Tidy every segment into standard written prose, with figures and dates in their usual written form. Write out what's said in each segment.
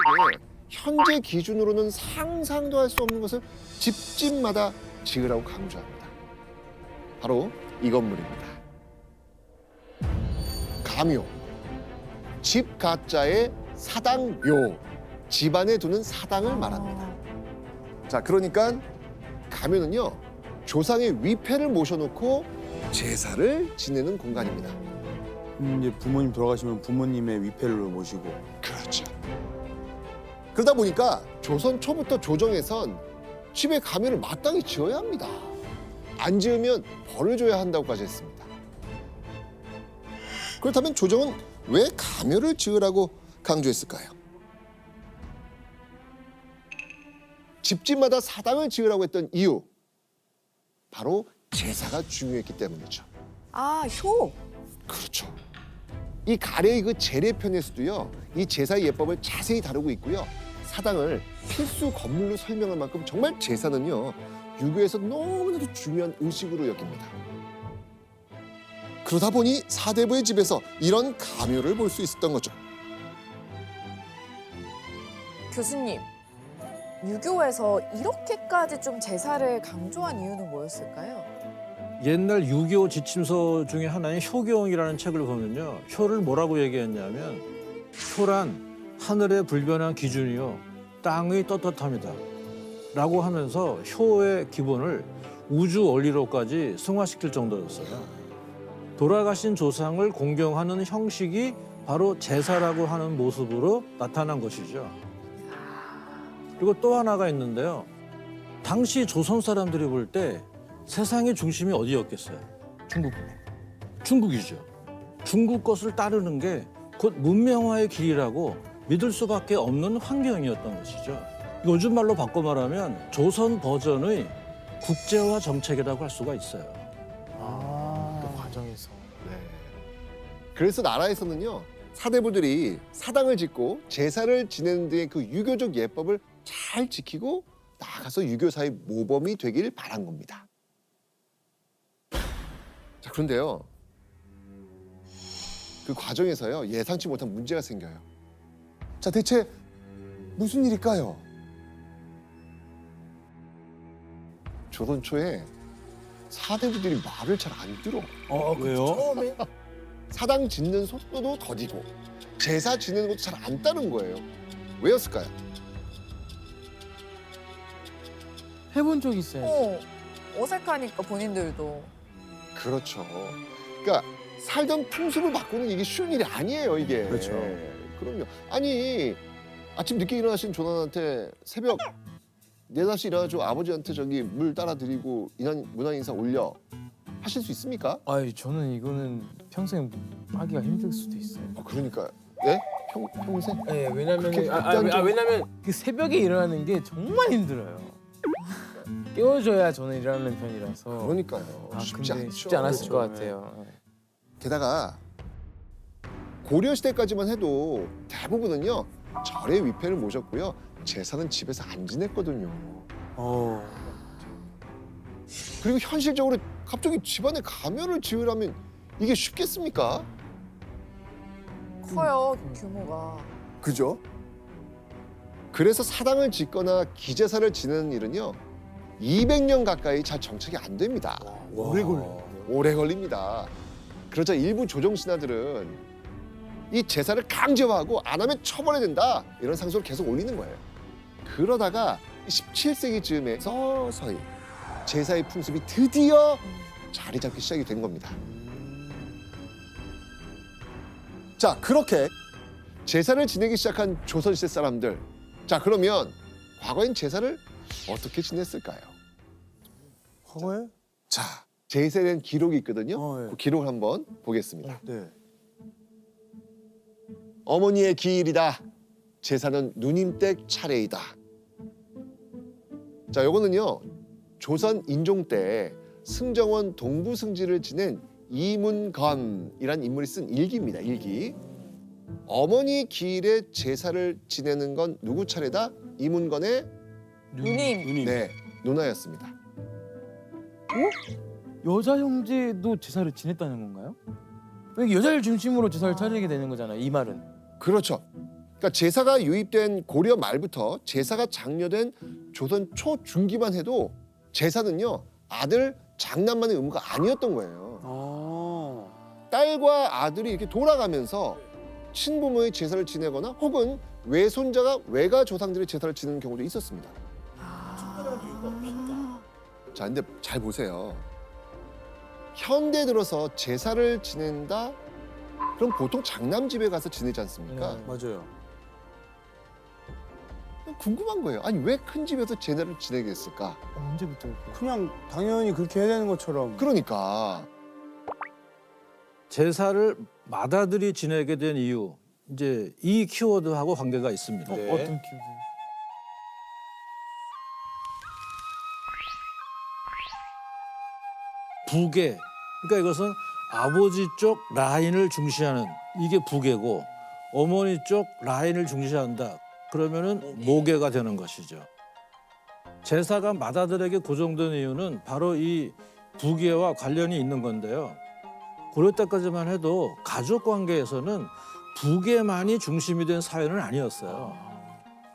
사람들에게 현재 기준으로는 상상도 할 수 없는 것을 집집마다 지으라고 강조합니다. 바로 이 건물입니다. 가묘, 집 가자의 사당묘, 집안에 두는 사당을 말합니다. 자, 그러니까 가묘는요, 조상의 위패를 모셔놓고 제사를 지내는 공간입니다. 이제 부모님 돌아가시면 부모님의 위패를 모시고. 그렇죠. 그러다 보니까 조선 초부터 조정에선 집에 가면을 마땅히 지어야 합니다. 안 지으면 벌을 줘야 한다고까지 했습니다. 그렇다면 조정은 왜 가묘를 지으라고 강조했을까요? 집집마다 사당을 지으라고 했던 이유, 바로 제사가 중요했기 때문이죠. 아, 효. 그렇죠. 이 가래의 그 제례편에서도요, 이 제사의 예법을 자세히 다루고 있고요. 사당을 필수 건물로 설명할 만큼 정말 제사는요, 유교에서 너무나도 중요한 의식으로 여깁니다. 그러다 보니 사대부의 집에서 이런 가묘를 볼 수 있었던 거죠. 교수님, 유교에서 이렇게까지 좀 제사를 강조한 이유는 뭐였을까요? 옛날 유교 지침서 중에 하나인 효경이라는 책을 보면요. 효를 뭐라고 얘기했냐면 효란 하늘의 불변한 기준이요. 땅의 떳떳함이다. 라고 하면서 효의 기본을 우주 원리로까지 승화시킬 정도였어요. 돌아가신 조상을 공경하는 형식이 바로 제사라고 하는 모습으로 나타난 것이죠. 그리고 또 하나가 있는데요. 당시 조선 사람들이 볼 때 세상의 중심이 어디였겠어요? 중국이죠. 중국 것을 따르는 게 곧 문명화의 길이라고 믿을 수밖에 없는 환경이었던 것이죠. 요즘 말로 바꿔 말하면 조선 버전의 국제화 정책이라고 할 수가 있어요. 그 과정에서. 그래서 나라에서는요, 사대부들이 사당을 짓고 제사를 지내는 등의 그 유교적 예법을 잘 지키고 나아가서 유교사의 모범이 되길 바란 겁니다. 자, 그런데요, 그 과정에서요, 예상치 못한 문제가 생겨요. 자, 대체 무슨 일일까요? 조선 초에 사대부들이 말을 잘 안 들어. 왜요? 처음에 사당 짓는 속도도 더디고 제사 지내는 것도 잘 안 따른 거예요. 왜였을까요? 해본 적 있어요. 어색하니까 본인들도. 그렇죠. 그러니까 살던 풍습을 바꾸는 이게 쉬운 일이 아니에요, 이게. 그렇죠. 그럼요. 아니, 아침 늦게 일어나신 조난한테 새벽 4-5시 일어나가지고 아버지한테 저기 물 따라 드리고 문안 인사 올려 하실 수 있습니까? 아이 저는 이거는 평생 하기가 힘들 수도 있어요. 그러니까. 네? 평생? 네, 왜냐면 그렇게 극단적으로- 왜냐면 그 새벽에 일어나는 게 정말 힘들어요. 깨워줘야 저는 일어나는 편이라서. 그러니까요. 아, 쉽지 근데 않죠. 쉽지 않았을 것 그렇죠. 같아요. 게다가 고려 시대까지만 해도 대부분은요, 절의 위패를 모셨고요, 제사는 집에서 안 지냈거든요. 그리고 현실적으로 갑자기 집안에 가면을 지으라면 이게 쉽겠습니까? 커요, 규모가. 그죠? 그래서 사당을 짓거나 기제사를 지내는 일은요, 200년 가까이 잘 정착이 안 됩니다. 오래 걸립니다. 그러자 일부 조정 신하들은 이 제사를 강제화하고 안 하면 처벌해야 된다, 이런 상소를 계속 올리는 거예요. 그러다가 17세기 즈음에 서서히 제사의 풍습이 드디어 자리 잡기 시작이 된 겁니다. 자, 그렇게 제사를 지내기 시작한 조선시대 사람들. 자, 그러면 과거엔 제사를 어떻게 지냈을까요? 과거에? 자, 제세된 기록이 있거든요. 예. 그 기록을 한번 보겠습니다. 네. 어머니의 기일이다. 제사는 누님댁 차례이다. 자, 요거는요, 조선 인종 때 승정원 동부승지를 지낸 이문건이란 인물이 쓴 일기입니다. 일기. 어머니 기일에 제사를 지내는 건 누구 차례다? 이문건의 누님. 네, 누나였습니다. 여자 형제도 제사를 지냈다는 건가요? 여자를 중심으로 제사를 차리게 되는 거잖아요. 이 말은. 그렇죠. 그러니까 제사가 유입된 고려 말부터 제사가 장려된 조선 초중기만 해도 제사는요 아들 장남만의 의무가 아니었던 거예요. 딸과 아들이 이렇게 돌아가면서 친부모의 제사를 지내거나 혹은 외손자가 외가 조상들의 제사를 지내는 경우도 있었습니다. 자, 근데 잘 보세요. 현대 들어서 제사를 지낸다? 그럼 보통 장남 집에 가서 지내지 않습니까? 맞아요. 궁금한 거예요. 아니 왜 큰 집에서 제사를 지내겠을까? 언제부터 이렇게? 그냥 당연히 그렇게 해야 되는 것처럼. 그러니까 제사를 맏아들이 지내게 된 이유, 이제 이 키워드하고 관계가 있습니다. 네. 어떤 키우세요? 부계. 그러니까 이것은 아버지 쪽 라인을 중시하는 이게 부계고 어머니 쪽 라인을 중시한다. 그러면은 모계가 되는 것이죠. 제사가 맏아들에게 고정된 이유는 바로 이 부계와 관련이 있는 건데요. 고려 때까지만 해도 가족 관계에서는 부계만이 중심이 된 사회는 아니었어요.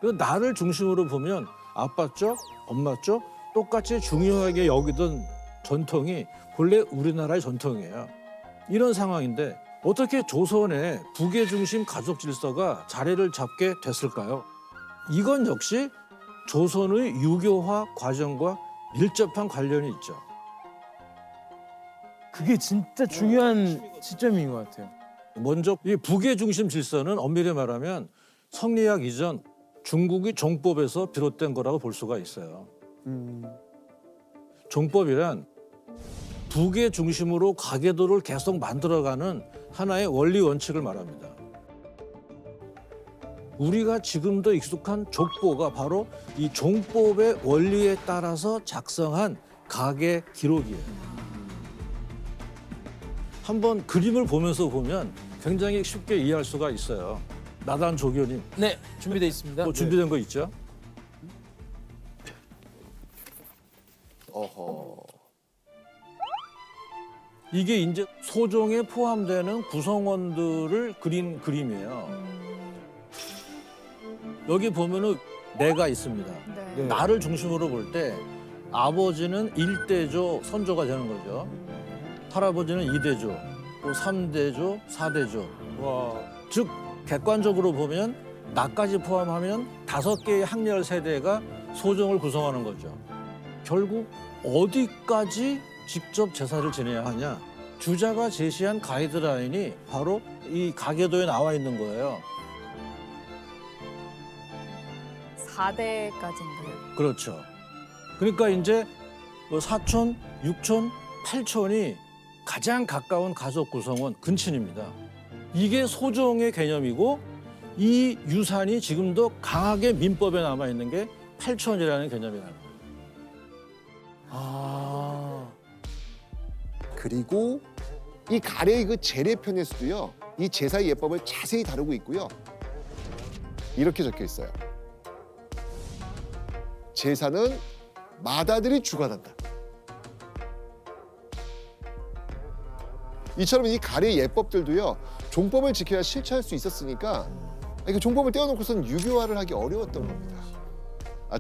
그래서 나를 중심으로 보면 아빠 쪽, 엄마 쪽 똑같이 중요하게 여기던 전통이 본래 우리나라의 전통이에요. 이런 상황인데 어떻게 조선의 부계 중심 가족 질서가 자리를 잡게 됐을까요? 이건 역시 조선의 유교화 과정과 밀접한 관련이 있죠. 그게 진짜 중요한 시점인 것 같아요. 먼저 이 부계 중심 질서는 엄밀히 말하면 성리학 이전 중국의 종법에서 비롯된 거라고 볼 수가 있어요. 종법이란 부계 중심으로 가계도를 계속 만들어가는 하나의 원리 원칙을 말합니다. 우리가 지금도 익숙한 족보가 바로 이 종법의 원리에 따라서 작성한 가계 기록이에요. 한번 그림을 보면서 보면 굉장히 쉽게 이해할 수가 있어요. 나단 조교님, 네, 준비돼 있습니다. 뭐 준비된 거 있죠? 어허. 이게 이제 소종에 포함되는 구성원들을 그린 그림이에요. 여기 보면은 내가 있습니다. 네. 나를 중심으로 볼 때 아버지는 1대조 선조가 되는 거죠. 할아버지는 2대조, 또 3대조, 4대조. 와. 즉 객관적으로 보면 나까지 포함하면 5개의 학렬 세대가 소종을 구성하는 거죠. 결국 어디까지 직접 제사를 지내야 하냐? 주자가 제시한 가이드라인이 바로 이 가계도에 나와 있는 거예요. 4대까지인가요? 그렇죠. 그러니까 이제 뭐 사촌, 육촌, 팔촌이 가장 가까운 가족 구성원 근친입니다. 이게 소종의 개념이고 이 유산이 지금도 강하게 민법에 남아 있는 게 팔촌이라는 개념이라는 거예요. 아, 그리고 이 가래의 그 제례편에서도요 이 제사의 예법을 자세히 다루고 있고요. 이렇게 적혀 있어요. 제사는 맏아들이 주관한다. 이처럼 이 가래의 예법들도요 종법을 지켜야 실천할 수 있었으니까 이게 종법을 떼어놓고선 유교화를 하기 어려웠던 겁니다.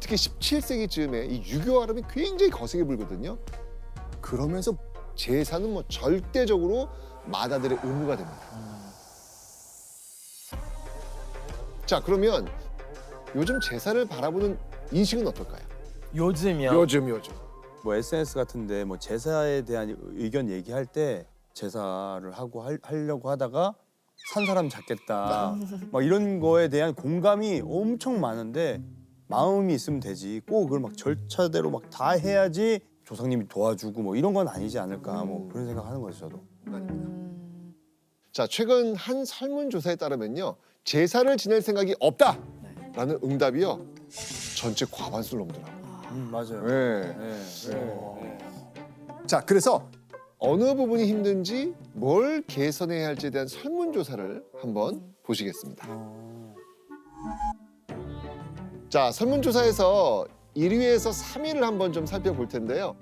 특히 17세기쯤에 이 유교화름이 굉장히 거세게 불거든요. 그러면서 제사는 뭐 절대적으로 맏아들의 의무가 됩니다. 자, 그러면 요즘 제사를 바라보는 인식은 어떨까요? 요즘이요. 요즘. 뭐 SNS 같은데 뭐 제사에 대한 의견 얘기할 때 제사를 하려고 하다가 산 사람 잡겠다. 막 이런 거에 대한 공감이 엄청 많은데 마음이 있으면 되지. 꼭 그걸 막 절차대로 막 다 해야지 조상님이 도와주고 뭐 이런 건 아니지 않을까. 뭐 그런 생각하는 거죠, 저도. 자, 최근 한 설문조사에 따르면요. 제사를 지낼 생각이 없다라는 응답이요. 전체 과반수를 넘더라고요. 맞아요. 네. 네. 자, 그래서 어느 부분이 힘든지 뭘 개선해야 할지에 대한 설문조사를 한번 보시겠습니다. 자, 설문조사에서 1위에서 3위를 한번 좀 살펴볼 텐데요.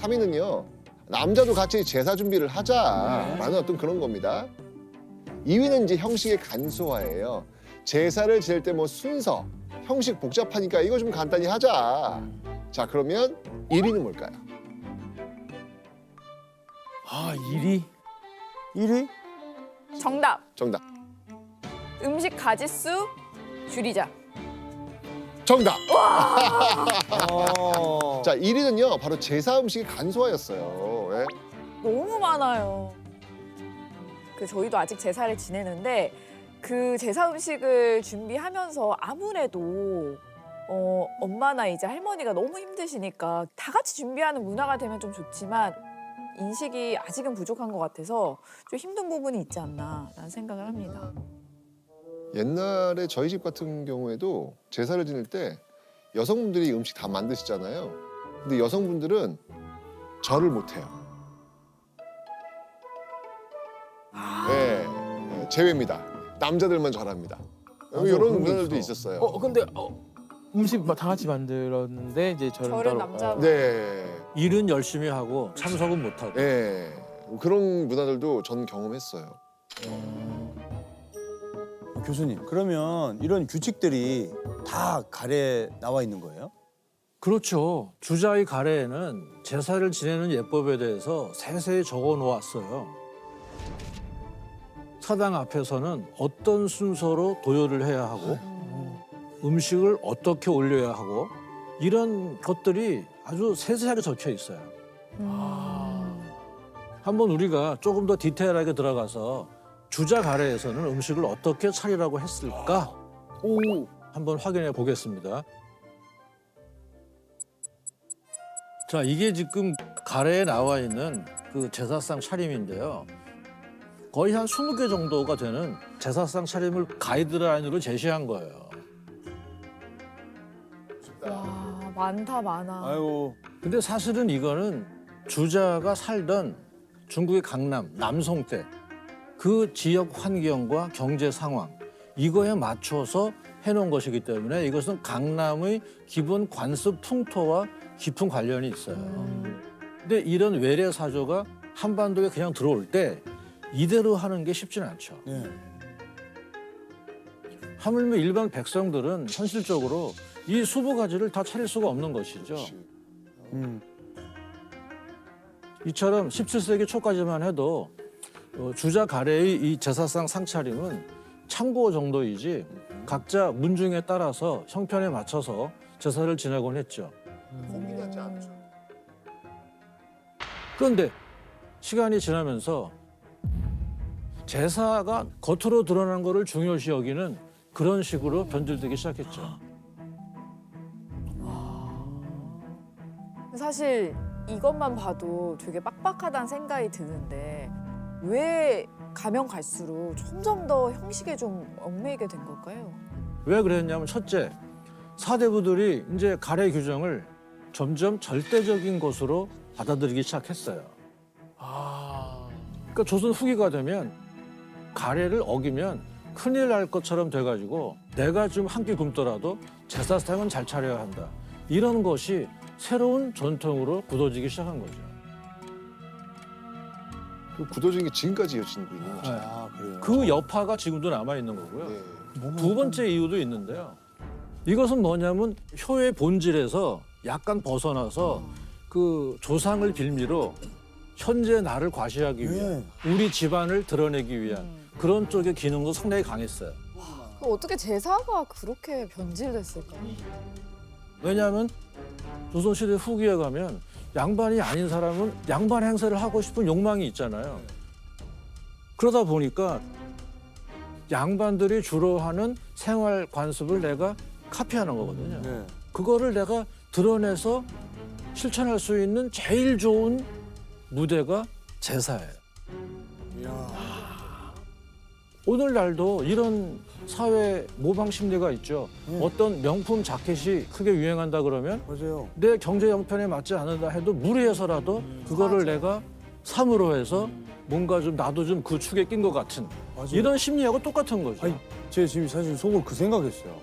3위는요. 남자도 같이 제사 준비를 하자라는 어떤 그런 겁니다. 2위는 이제 형식의 간소화예요. 제사를 지낼 때 뭐 순서, 형식 복잡하니까 이거 좀 간단히 하자. 자, 그러면 1위는 뭘까요? 아 1위? 1위? 정답. 정답. 음식 가짓수 줄이자. 정답. 어. 자, 1위는요. 바로 제사 음식이 간소화였어요. 왜? 너무 많아요. 그 저희도 아직 제사를 지내는데 그 제사 음식을 준비하면서 아무래도 엄마나 이제 할머니가 너무 힘드시니까 다 같이 준비하는 문화가 되면 좀 좋지만 인식이 아직은 부족한 것 같아서 좀 힘든 부분이 있지 않나라는 생각을 합니다. 옛날에 저희 집 같은 경우에도 제사를 지낼 때 여성분들이 음식 다 만드시잖아요. 근데 여성분들은 절을 못 해요. 네, 네, 제외입니다. 남자들만 절합니다. 맞아, 이런 그런 게 문화들도 있어. 있었어요. 근데 음식 다 같이 만들었는데 이제 저는 절은 따로 남자. 네, 일은 열심히 하고 참석은 못 하고. 네, 그런 문화들도 전 경험했어요. 교수님, 그러면 이런 규칙들이 다 가래에 나와 있는 거예요? 그렇죠. 주자의 가래에는 제사를 지내는 예법에 대해서 세세히 적어 놓았어요. 사당 앞에서는 어떤 순서로 도열을 해야 하고 음식을 어떻게 올려야 하고 이런 것들이 아주 세세하게 적혀 있어요. 한번 우리가 조금 더 디테일하게 들어가서 주자 가래에서는 음식을 어떻게 차리라고 했을까? 한번 확인해 보겠습니다. 자, 이게 지금 가래에 나와 있는 그 제사상 차림인데요. 거의 한 20개 정도가 되는 제사상 차림을 가이드라인으로 제시한 거예요. 와, 많다 많아. 아이고. 근데 사실은 이거는 주자가 살던 중국의 강남, 남송 때 그 지역 환경과 경제 상황 이거에 맞춰서 해놓은 것이기 때문에 이것은 강남의 기본 관습 풍토와 깊은 관련이 있어요. 근데 이런 외래 사조가 한반도에 그냥 들어올 때 이대로 하는 게 쉽지는 않죠. 네. 하물며 일반 백성들은 현실적으로 이 20가지를 다 차릴 수가 없는 것이죠. 이처럼 17세기 초까지만 해도 주자 가래의 이 제사상 상차림은 참고 정도이지 각자 문중에 따라서 형편에 맞춰서 제사를 지내곤 했죠. 고민하지 않죠. 그런데 시간이 지나면서 제사가 겉으로 드러난 거를 중요시 여기는 그런 식으로 변질되기 시작했죠. 사실 이것만 봐도 되게 빡빡하다는 생각이 드는데 왜 가면 갈수록 점점 더 형식에 좀 얽매이게 된 걸까요? 왜 그랬냐면 첫째, 사대부들이 이제 가래 규정을 점점 절대적인 것으로 받아들이기 시작했어요. 그러니까 조선 후기가 되면 가래를 어기면 큰일 날 것처럼 돼가지고 내가 좀 한 끼 굶더라도 제사상은 잘 차려야 한다. 이런 것이 새로운 전통으로 굳어지기 시작한 거죠. 그 굳어진 게 지금까지 이어지고 있는 거죠. 네. 아, 그래요? 그 여파가 지금도 남아있는 거고요. 네. 두 번째 이유도 있는데요. 이것은 뭐냐면 효의 본질에서 약간 벗어나서 그 조상을 빌미로 현재 나를 과시하기 위한 우리 집안을 드러내기 위한 그런 쪽의 기능도 상당히 강했어요. 어떻게 제사가 그렇게 변질됐을까요? 왜냐하면 조선시대 후기에 가면 양반이 아닌 사람은 양반 행세를 하고 싶은 욕망이 있잖아요. 그러다 보니까 양반들이 주로 하는 생활 관습을 내가 카피하는 거거든요. 네. 그거를 내가 드러내서 실천할 수 있는 제일 좋은 무대가 제사예요. 오늘날도 이런 사회 모방 심리가 있죠. 어떤 명품 자켓이 크게 유행한다 그러면 맞아요. 내 경제 형편에 맞지 않는다 해도 무리해서라도 그거를 내가 삼으로 해서 뭔가 좀 나도 좀 그 축에 낀 것 같은 맞아요. 이런 심리하고 똑같은 거죠. 아니, 제가 지금 사실 속으로 그 생각했어요.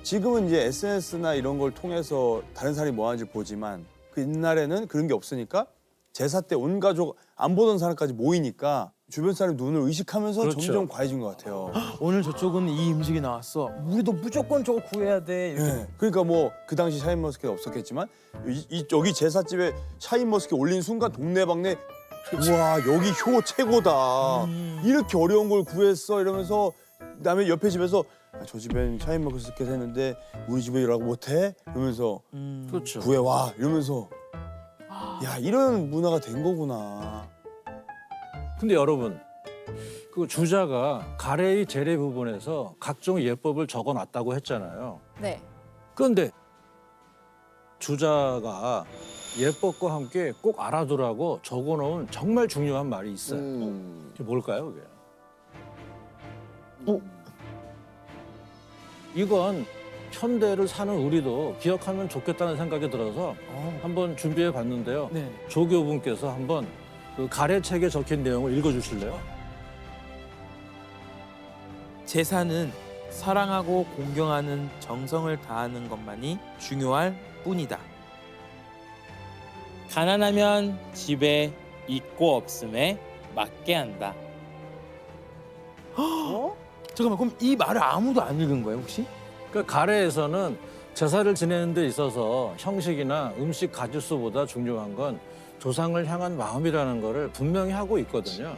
지금은 이제 SNS나 이런 걸 통해서 다른 사람이 뭐 하는지 보지만 그 옛날에는 그런 게 없으니까 제사 때 온 가족 안 보던 사람까지 모이니까 주변 사람 눈을 의식하면서 그렇죠. 점점 과해진 것 같아요. 오늘 저쪽은 이 음식이 나왔어. 우리도 무조건 저거 구해야 돼. 이렇게. 네. 그러니까 뭐 그 당시 샤인머스켓 없었겠지만 여기 제사집에 샤인머스켓 올린 순간 동네방네 우와 여기 효 최고다. 이렇게 어려운 걸 구했어 이러면서 그다음에 옆에 집에서 저 집엔 샤인머스켓 했는데 우리 집에 일하고 못해? 이러면서 그렇죠. 구해와 이러면서 야 이런 문화가 된 거구나. 근데 여러분, 그 주자가 가래의 재래 부분에서 각종 예법을 적어놨다고 했잖아요. 네. 그런데 주자가 예법과 함께 꼭 알아두라고 적어놓은 정말 중요한 말이 있어요. 그게 뭘까요, 그게? 이건 현대를 사는 우리도 기억하면 좋겠다는 생각이 들어서 한번 준비해 봤는데요. 네. 조교분께서 한번 그 가래책에 적힌 내용을 읽어주실래요? 제사는 사랑하고 공경하는 정성을 다하는 것만이 중요할 뿐이다. 가난하면 집에 있고 없음에 맞게 한다. 잠깐만 그럼 이 말을 아무도 안 읽은 거예요 혹시? 그 가래에서는 제사를 지내는 데 있어서 형식이나 음식 가짓수보다 중요한 건 조상을 향한 마음이라는 거를 분명히 하고 있거든요.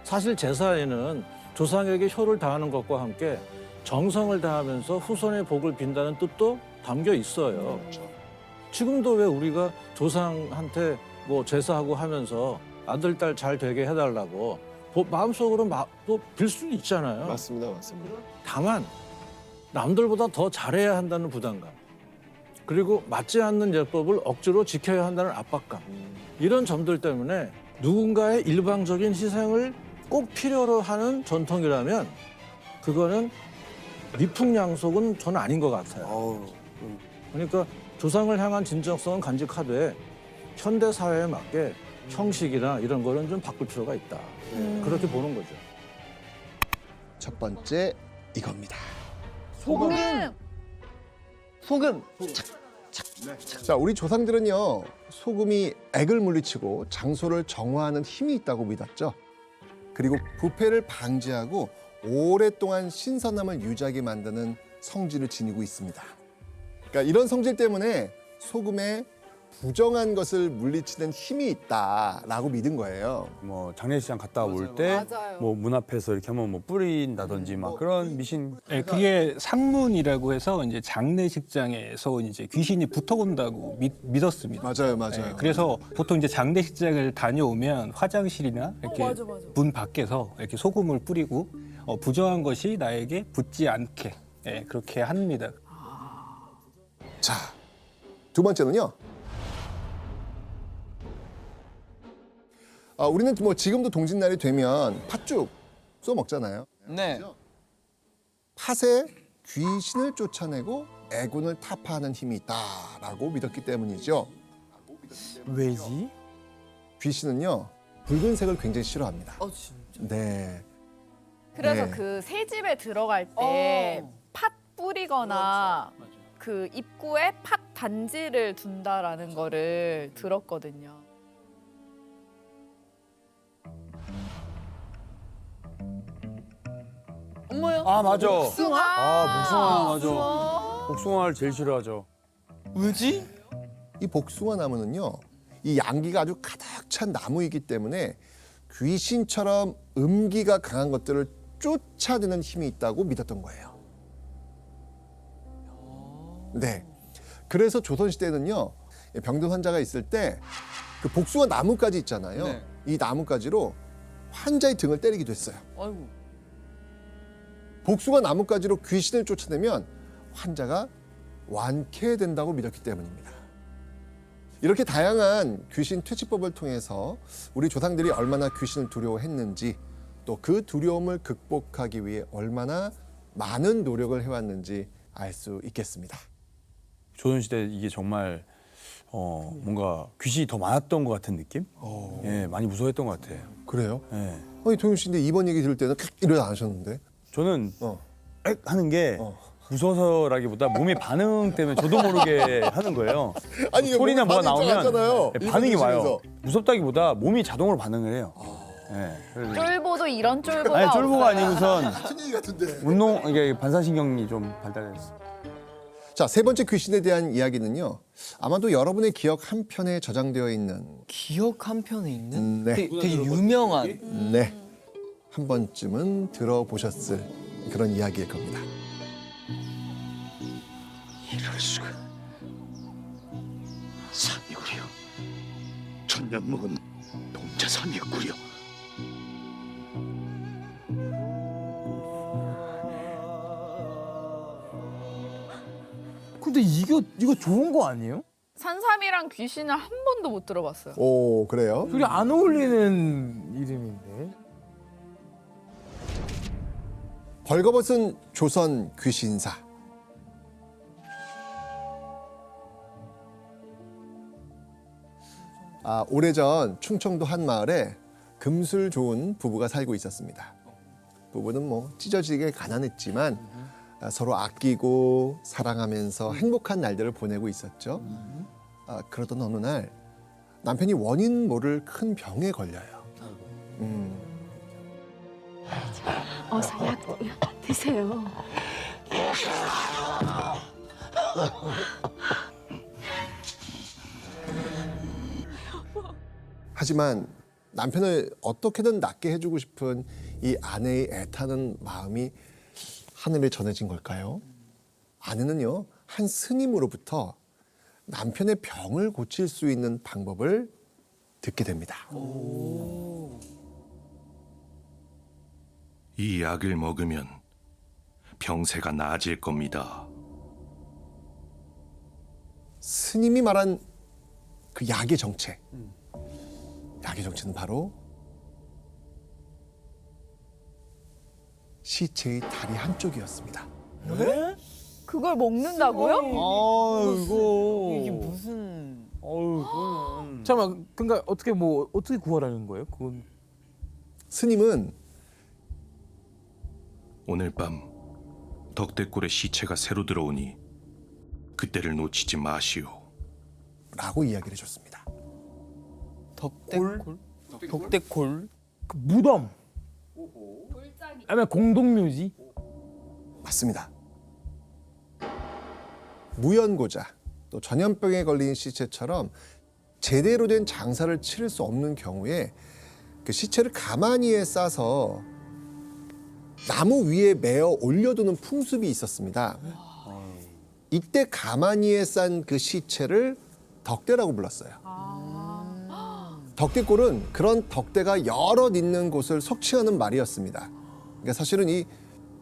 사실 제사에는 조상에게 효를 다하는 것과 함께 정성을 다하면서 후손의 복을 빈다는 뜻도 담겨 있어요. 지금도 왜 우리가 조상한테 뭐 제사하고 하면서 아들, 딸 잘 되게 해달라고 마음속으로 또 빌 수는 있잖아요. 맞습니다, 맞습니다. 다만 남들보다 더 잘해야 한다는 부담감, 그리고 맞지 않는 예법을 억지로 지켜야 한다는 압박감, 이런 점들 때문에 누군가의 일방적인 희생을 꼭 필요로 하는 전통이라면 그거는 미풍양속은 저는 아닌 것 같아요. 그러니까 조상을 향한 진정성은 간직하되 현대 사회에 맞게 형식이나 이런 거는 좀 바꿀 필요가 있다. 그렇게 보는 거죠. 첫 번째 이겁니다. 소금. 자, 우리 조상들은요, 소금이 액을 물리치고 장소를 정화하는 힘이 있다고 믿었죠. 그리고 부패를 방지하고 오랫동안 신선함을 유지하게 만드는 성질을 지니고 있습니다. 그러니까 이런 성질 때문에 소금에 부정한 것을 물리치는 힘이 있다라고 믿은 거예요. 뭐 장례식장 갔다 올 때 맞아요. 뭐 문 앞에서 이렇게 하면 뭐 뿌린다든지 막 그런 미신. 네, 그게 상문이라고 해서 이제 장례식장에서 이제 귀신이 붙어온다고 믿었습니다. 맞아요, 맞아요. 네, 그래서 보통 이제 장례식장을 다녀오면 화장실이나 이렇게 맞아. 문 밖에서 이렇게 소금을 뿌리고 부정한 것이 나에게 붙지 않게 그렇게 합니다. 자, 두 번째는요. 우리는 뭐 지금도 동짓날이 되면 팥죽 써 먹잖아요. 네. 팥에 귀신을 쫓아내고 애군을 타파하는 힘이 있다라고 믿었기 때문이죠. 왜지? 귀신은요, 붉은색을 굉장히 싫어합니다. 진짜. 네. 그래서 네. 그 새 집에 들어갈 때 팥 뿌리거나 그 입구에 팥 단지를 둔다라는 거를 들었거든요. 어머요. 아 맞아. 복숭아. 복숭아 맞아. 복숭아. 복숭아를 제일 싫어하죠. 왜지? 이 복숭아 나무는요, 이 양기가 아주 가득 찬 나무이기 때문에 귀신처럼 음기가 강한 것들을 쫓아내는 힘이 있다고 믿었던 거예요. 네. 그래서 조선시대는요, 병든 환자가 있을 때 그 복숭아 나무까지 있잖아요. 네. 이 나무까지로 환자의 등을 때리기도 했어요. 아이고. 복숭아 나무까지로 귀신을 쫓아내면 환자가 완쾌된다고 믿었기 때문입니다. 이렇게 다양한 귀신 퇴치법을 통해서 우리 조상들이 얼마나 귀신을 두려워했는지, 또 그 두려움을 극복하기 위해 얼마나 많은 노력을 해왔는지 알 수 있겠습니다. 조선시대 이게 정말 뭔가 귀신이 더 많았던 것 같은 느낌? 예, 많이 무서워했던 것 같아요. 그래요? 예. 아니 동윤 씨인데 이번 얘기 들을 때는 이러지 않으셨는데? 저는 어. 엑 하는 게 무서워서라기보다 몸의 반응 때문에 저도 모르게 하는 거예요. 아니 이게 소리나 몸에 뭐가 반응이 나오면 있잖아요. 예, 반응이 이거 와요. 드시면서. 무섭다기보다 몸이 자동으로 반응을 해요. 예. 그래서 쫄보도 이런 쫄보가 아니 쫄보가 없어요. 아니고선 같은 얘기 같은데. 운동 이게 반사신경이 좀 발달했어. 자, 세 번째 귀신에 대한 이야기는요. 아마도 여러분의 기억 한 편에 저장되어 있는 기억 한 편에 있는 네. 되게 유명한 네. 한 번쯤은 들어보셨을 그런 이야기일 겁니다. 이럴 수가. 산이구려. 전년 먹은 동자산이었구려. 근데 이거 좋은 거 아니에요? 산삼이랑 귀신을 한 번도 못 들어봤어요. 오, 그래요? 둘이 안 어울리는 이름인데. 벌거벗은 조선 귀신사. 오래전 충청도 한 마을에 금술 좋은 부부가 살고 있었습니다. 부부는 뭐 찢어지게 가난했지만 서로 아끼고 사랑하면서 행복한 날들을 보내고 있었죠. 그러던 어느 날 남편이 원인 모를 큰 병에 걸려요. 어서 약 드세요. 하지만 남편을 어떻게든 낫게 해주고 싶은 이 아내의 애타는 마음이 하늘에 전해진 걸까요? 아내는요, 한 스님으로부터 남편의 병을 고칠 수 있는 방법을 듣게 됩니다. 이 약을 먹으면 병세가 나아질 겁니다. 스님이 말한 그 약의 정체. 약의 정체는 바로 시체의 다리 한쪽이었습니다. 그걸 먹는다고요? 아이고. 이게 무슨 잠깐만, 그러니까 어떻게 구하라는 거예요? 그건 스님은 오늘 밤 덕대골에 시체가 새로 들어오니 그때를 놓치지 마시오. 라고 이야기를 해줬습니다. 덕대골? 덕대골? 그 무덤. 아니면 공동묘지? 맞습니다. 무연고자 또 전염병에 걸린 시체처럼 제대로 된 장사를 치를 수 없는 경우에 그 시체를 가마니에 싸서 나무 위에 메어 올려두는 풍습이 있었습니다. 이때 가마니에 싼 그 시체를 덕대라고 불렀어요. 덕대골은 그런 덕대가 여럿 있는 곳을 속칭하는 말이었습니다. 그러니까 사실은 이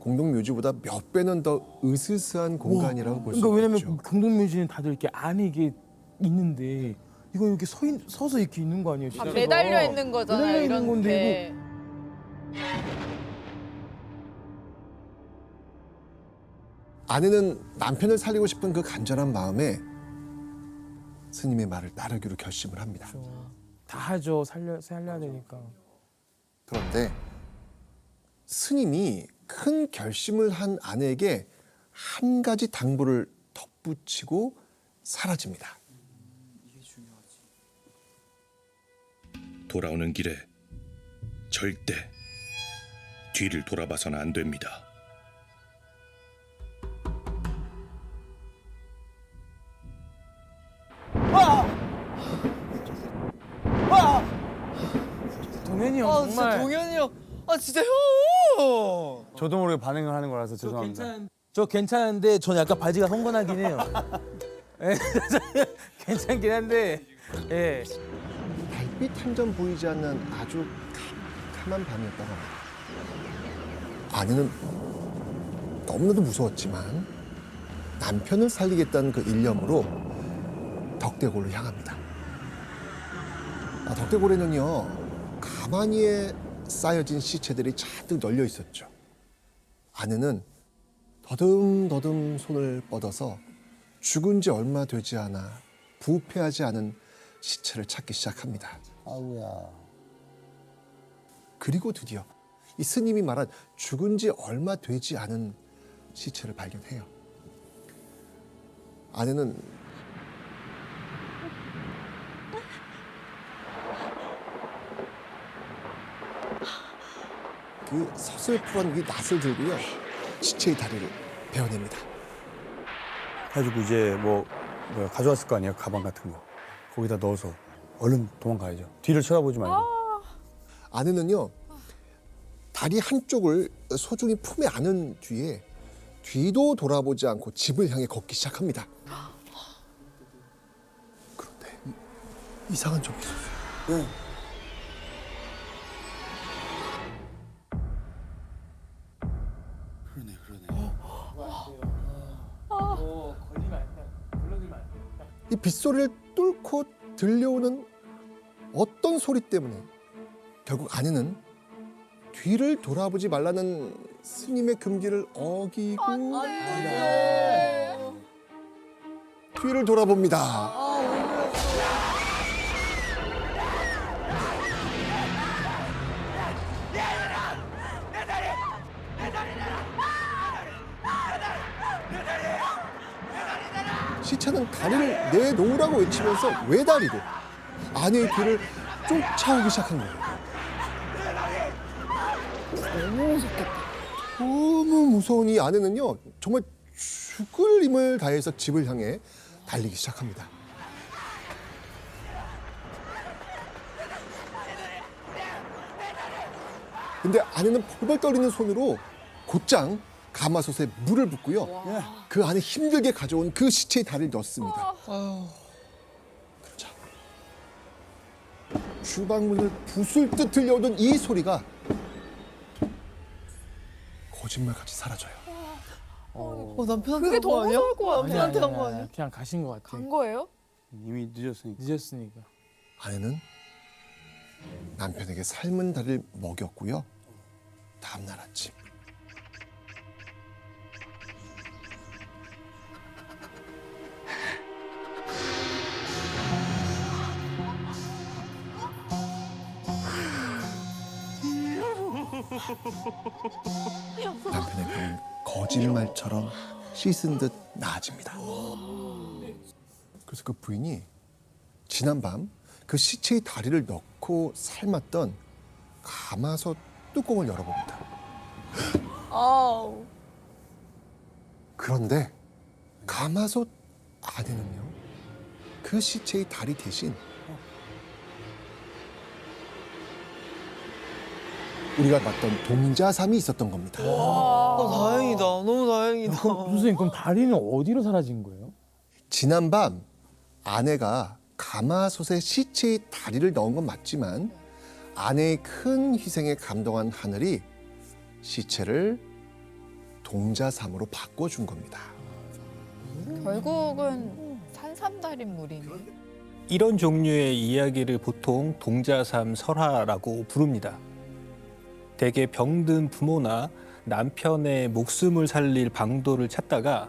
공동묘지보다 몇 배는 더 으스스한 공간이라고 볼 수 그러니까 있죠. 왜냐면 공동묘지는 다들 이렇게 안에 이게 있는데 이거 이렇게 서서 이렇게 있는 거 아니에요? 진짜? 매달려 있는 거잖아요. 매달려 있는 이런 건데 게. 아내는 남편을 살리고 싶은 그 간절한 마음에 스님의 말을 따르기로 결심을 합니다. 다 하죠. 살려야 되니까. 그런데 스님이 큰 결심을 한 아내에게 한 가지 당부를 덧붙이고 사라집니다. 돌아오는 길에 절대 뒤를 돌아봐서는 안 됩니다. 동현이 형 아 진짜 정말 동현이 형. 아 진짜 형. 저도 모르게 반응을 하는 거라서 죄송합니다. 저 괜찮은데 저는 약간 바지가 성건하긴 해요. 예, 괜찮긴 한데 예. 달빛 한 점 보이지 않는 아주 캄캄한 밤이었다고 합니다. 아내는 너무나도 무서웠지만 남편을 살리겠다는 그 일념으로 덕대골로 향합니다. 덕대골에는요, 가마니에 쌓여진 시체들이 잔뜩 널려 있었죠. 아내는 더듬더듬 손을 뻗어서 죽은 지 얼마 되지 않아 부패하지 않은 시체를 찾기 시작합니다. 그리고 드디어 이 스님이 말한 죽은 지 얼마 되지 않은 시체를 발견해요. 아내는 그 서슬프런 이 낫을 들고요. 시체의 다리를 베어냅니다. 가지고 이제 뭐 가져왔을 거 아니에요, 가방 같은 거. 거기다 넣어서 얼른 도망가야죠. 뒤를 쳐다보지 말고. 아내는요, 다리 한쪽을 소중히 품에 안은 뒤에 뒤도 돌아보지 않고 집을 향해 걷기 시작합니다. 그런데 이상한 점이 있었어요. 이 빗소리를 뚫고 들려오는 어떤 소리 때문에 결국 아내는 뒤를 돌아보지 말라는 스님의 금기를 어기고 뒤를 돌아봅니다. 시체는 다리를 내놓으라고 외치면서 외다리로 아내의 뒤를 쫓아오기 시작한 거예요. 너무 무섭겠다. 너무 무서운 이 아내는요, 정말 죽을 힘을 다해서 집을 향해 달리기 시작합니다. 근데 아내는 벌벌 떨리는 손으로 곧장 가마솥에 물을 붓고요. 그 안에 힘들게 가져온 그 시체의 다리를 넣습니다. 자, 주방문을 부술 듯 들려오던 이 소리가 거짓말같이 사라져요. 남편한테 그게 간 거 더 아니야? 무서울 것 같아. 남편한테 간 거 아니야? 그냥 가신 것 같아. 간 거예요? 이미 늦었으니까. 늦었으니까. 아내는 남편에게 삶은 다리를 먹였고요. 다음 날 아침 남편의 병은 거짓말처럼 씻은 듯 나아집니다. 그래서 그 부인이 지난밤 그 시체의 다리를 넣고 삶았던 가마솥 뚜껑을 열어봅니다. 아우. 그런데 가마솥 안에는요, 그 시체의 다리 대신 우리가 봤던 동자삼이 있었던 겁니다. 다행이다. 너무 다행이다. 선생님 그럼 다리는 어디로 사라진 거예요? 지난밤 아내가 가마솥에 시체의 다리를 넣은 건 맞지만 아내의 큰 희생에 감동한 하늘이 시체를 동자삼으로 바꿔준 겁니다. 결국은 산삼달인물이네. 이런 종류의 이야기를 보통 동자삼 설화라고 부릅니다. 대개 병든 부모나 남편의 목숨을 살릴 방도를 찾다가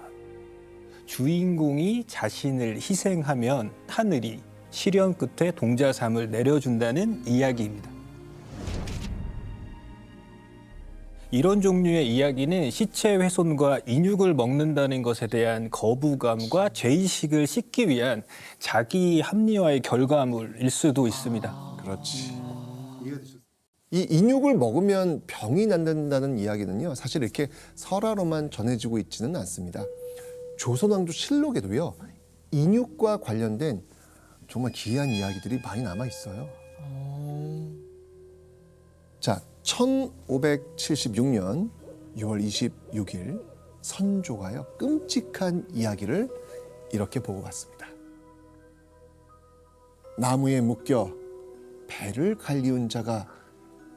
주인공이 자신을 희생하면 하늘이 시련 끝에 동자삼을 내려준다는 이야기입니다. 이런 종류의 이야기는 시체 훼손과 인육을 먹는다는 것에 대한 거부감과 죄의식을 씻기 위한 자기 합리화의 결과물일 수도 있습니다. 그렇지. 이 인육을 먹으면 병이 낫는다는 이야기는요, 사실 이렇게 설화로만 전해지고 있지는 않습니다. 조선왕조 실록에도요, 인육과 관련된 정말 기이한 이야기들이 많이 남아 있어요. 자, 1576년 6월 26일 선조가요, 끔찍한 이야기를 이렇게 보고 갔습니다. 나무에 묶여 배를 갈리운 자가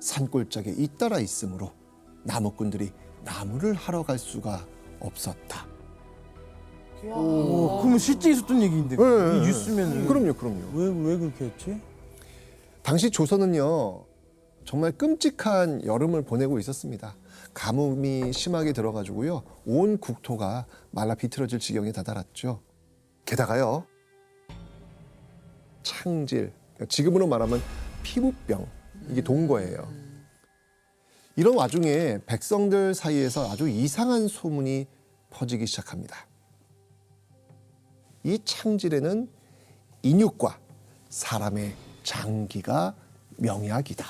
산골짜기에 잇따라 있으므로 나무꾼들이 나무를 하러 갈 수가 없었다. 그러면 실제 있었던 얘기인데 네, 이 뉴스면 그럼요. 왜 그렇게 했지? 당시 조선은요, 정말 끔찍한 여름을 보내고 있었습니다. 가뭄이 심하게 들어가지고요, 온 국토가 말라 비틀어질 지경에 다다랐죠. 게다가요, 창질, 지금으로 말하면 피부병, 이게 동거예요. 이런 와중에 백성들 사이에서 아주 이상한 소문이 퍼지기 시작합니다. 이 창질에는 인육과 사람의 장기가 명약이다.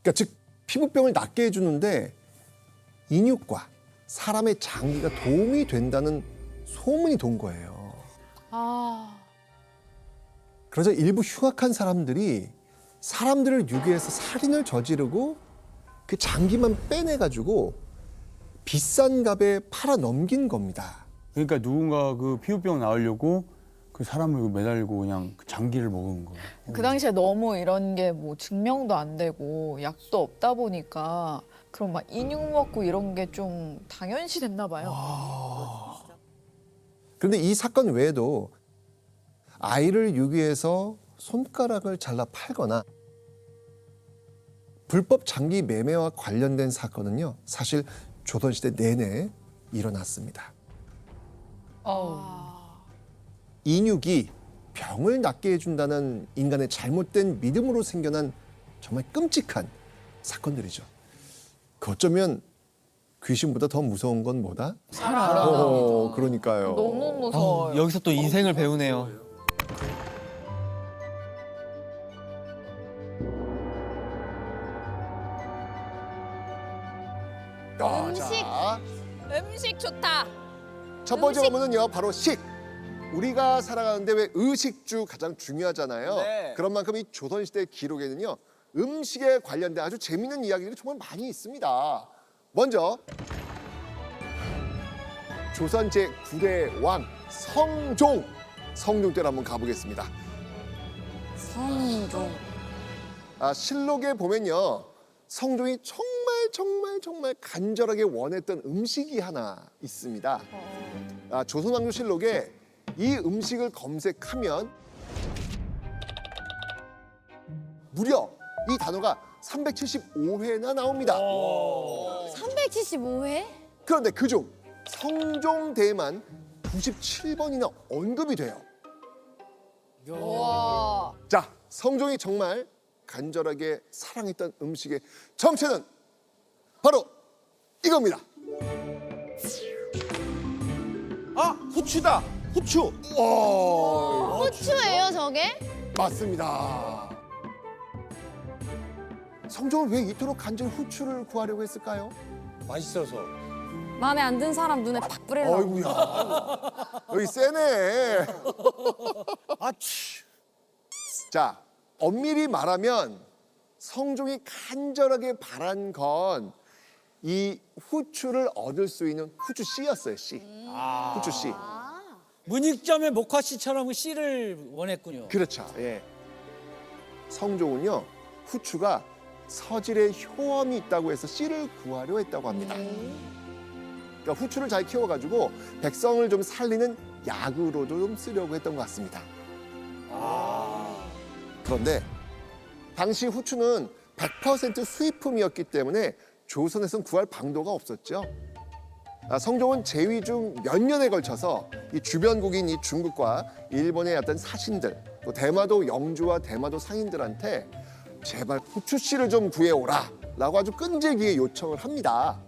그러니까 즉 피부병을 낫게 해주는데 인육과 사람의 장기가 도움이 된다는 소문이 돈 거예요. 그러자 일부 흉악한 사람들이 사람들을 유괴해서 살인을 저지르고 그 장기만 빼내가지고 비싼 값에 팔아 넘긴 겁니다. 그러니까 누군가 그 피부병 나으려고 그 사람을 매달고 그냥 그 장기를 먹은 거예요. 그 당시에 너무 이런 게 뭐 증명도 안 되고 약도 없다 보니까 그럼 막 인육 먹고 이런 게 좀 당연시 됐나 봐요. 그런데 이 사건 외에도 아이를 유기해서 손가락을 잘라 팔거나 불법 장기 매매와 관련된 사건은요, 사실 조선시대 내내 일어났습니다. 인육이 병을 낫게 해준다는 인간의 잘못된 믿음으로 생겨난 정말 끔찍한 사건들이죠. 그 어쩌면 귀신보다 더 무서운 건 뭐다? 사람. 그러니까요. 너무 무서워요. 여기서 또 인생을 배우네요. 자, 음식 좋다. 첫 번째 부분은요, 바로 식. 우리가 살아가는데 왜 의식주 가장 중요하잖아요. 그런 만큼 이 조선시대 기록에는요, 음식에 관련된 아주 재미있는 이야기들이 정말 많이 있습니다. 먼저 조선 제9대 왕 성종 때로 한번 가보겠습니다. 성종. 실록에 보면요, 성종이 정말 간절하게 원했던 음식이 하나 있습니다. 조선왕조실록에 이 음식을 검색하면 무려 이 단어가 375회나 나옵니다. 375회? 그런데 그중 성종대만 97번이나 언급이 돼요. 와. 자, 성종이 정말 간절하게 사랑했던 음식의 정체는 바로 이겁니다. 후추다. 후추. 후추예요, 저게? 맞습니다. 성종은 왜 이토록 간절히 후추를 구하려고 했을까요? 맛있어서. 마음에 안 든 사람 눈에 팍 뿌리려고. 어이구야. 여기 세네. 자, 엄밀히 말하면 성종이 간절하게 바란 건 이 후추를 얻을 수 있는 후추 씨였어요, 씨. 후추 씨. 문익점의 목화 씨처럼 그 씨를 원했군요. 그렇죠. 예. 성종은요, 후추가 서질에 효험이 있다고 해서 씨를 구하려 했다고 합니다. 그러니까 후추를 잘 키워가지고 백성을 좀 살리는 약으로도 좀 쓰려고 했던 것 같습니다. 그런데 당시 후추는 100% 수입품이었기 때문에 조선에서는 구할 방도가 없었죠. 성종은 재위 중 몇 년에 걸쳐서 이 주변국인 이 중국과 일본의 어떤 사신들, 또 대마도 영주와 대마도 상인들한테 제발 후추씨를 좀 구해오라 라고 아주 끈질기게 요청을 합니다.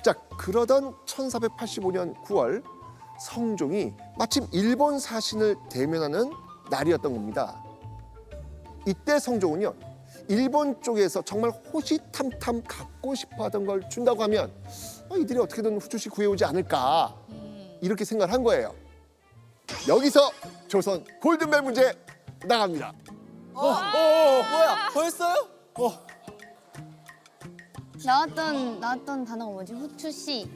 자, 그러던 1485년 9월 성종이 마침 일본 사신을 대면하는 날이었던 겁니다. 이때 성종은요, 일본 쪽에서 정말 호시탐탐 갖고 싶어 하던 걸 준다고 하면 이들이 어떻게든 후추씨 구해오지 않을까, 이렇게 생각을 한 거예요. 여기서 조선 골든벨 문제 나갑니다. 뭐야? 벌써요? 나왔던 단어가 뭐지? 후추씨.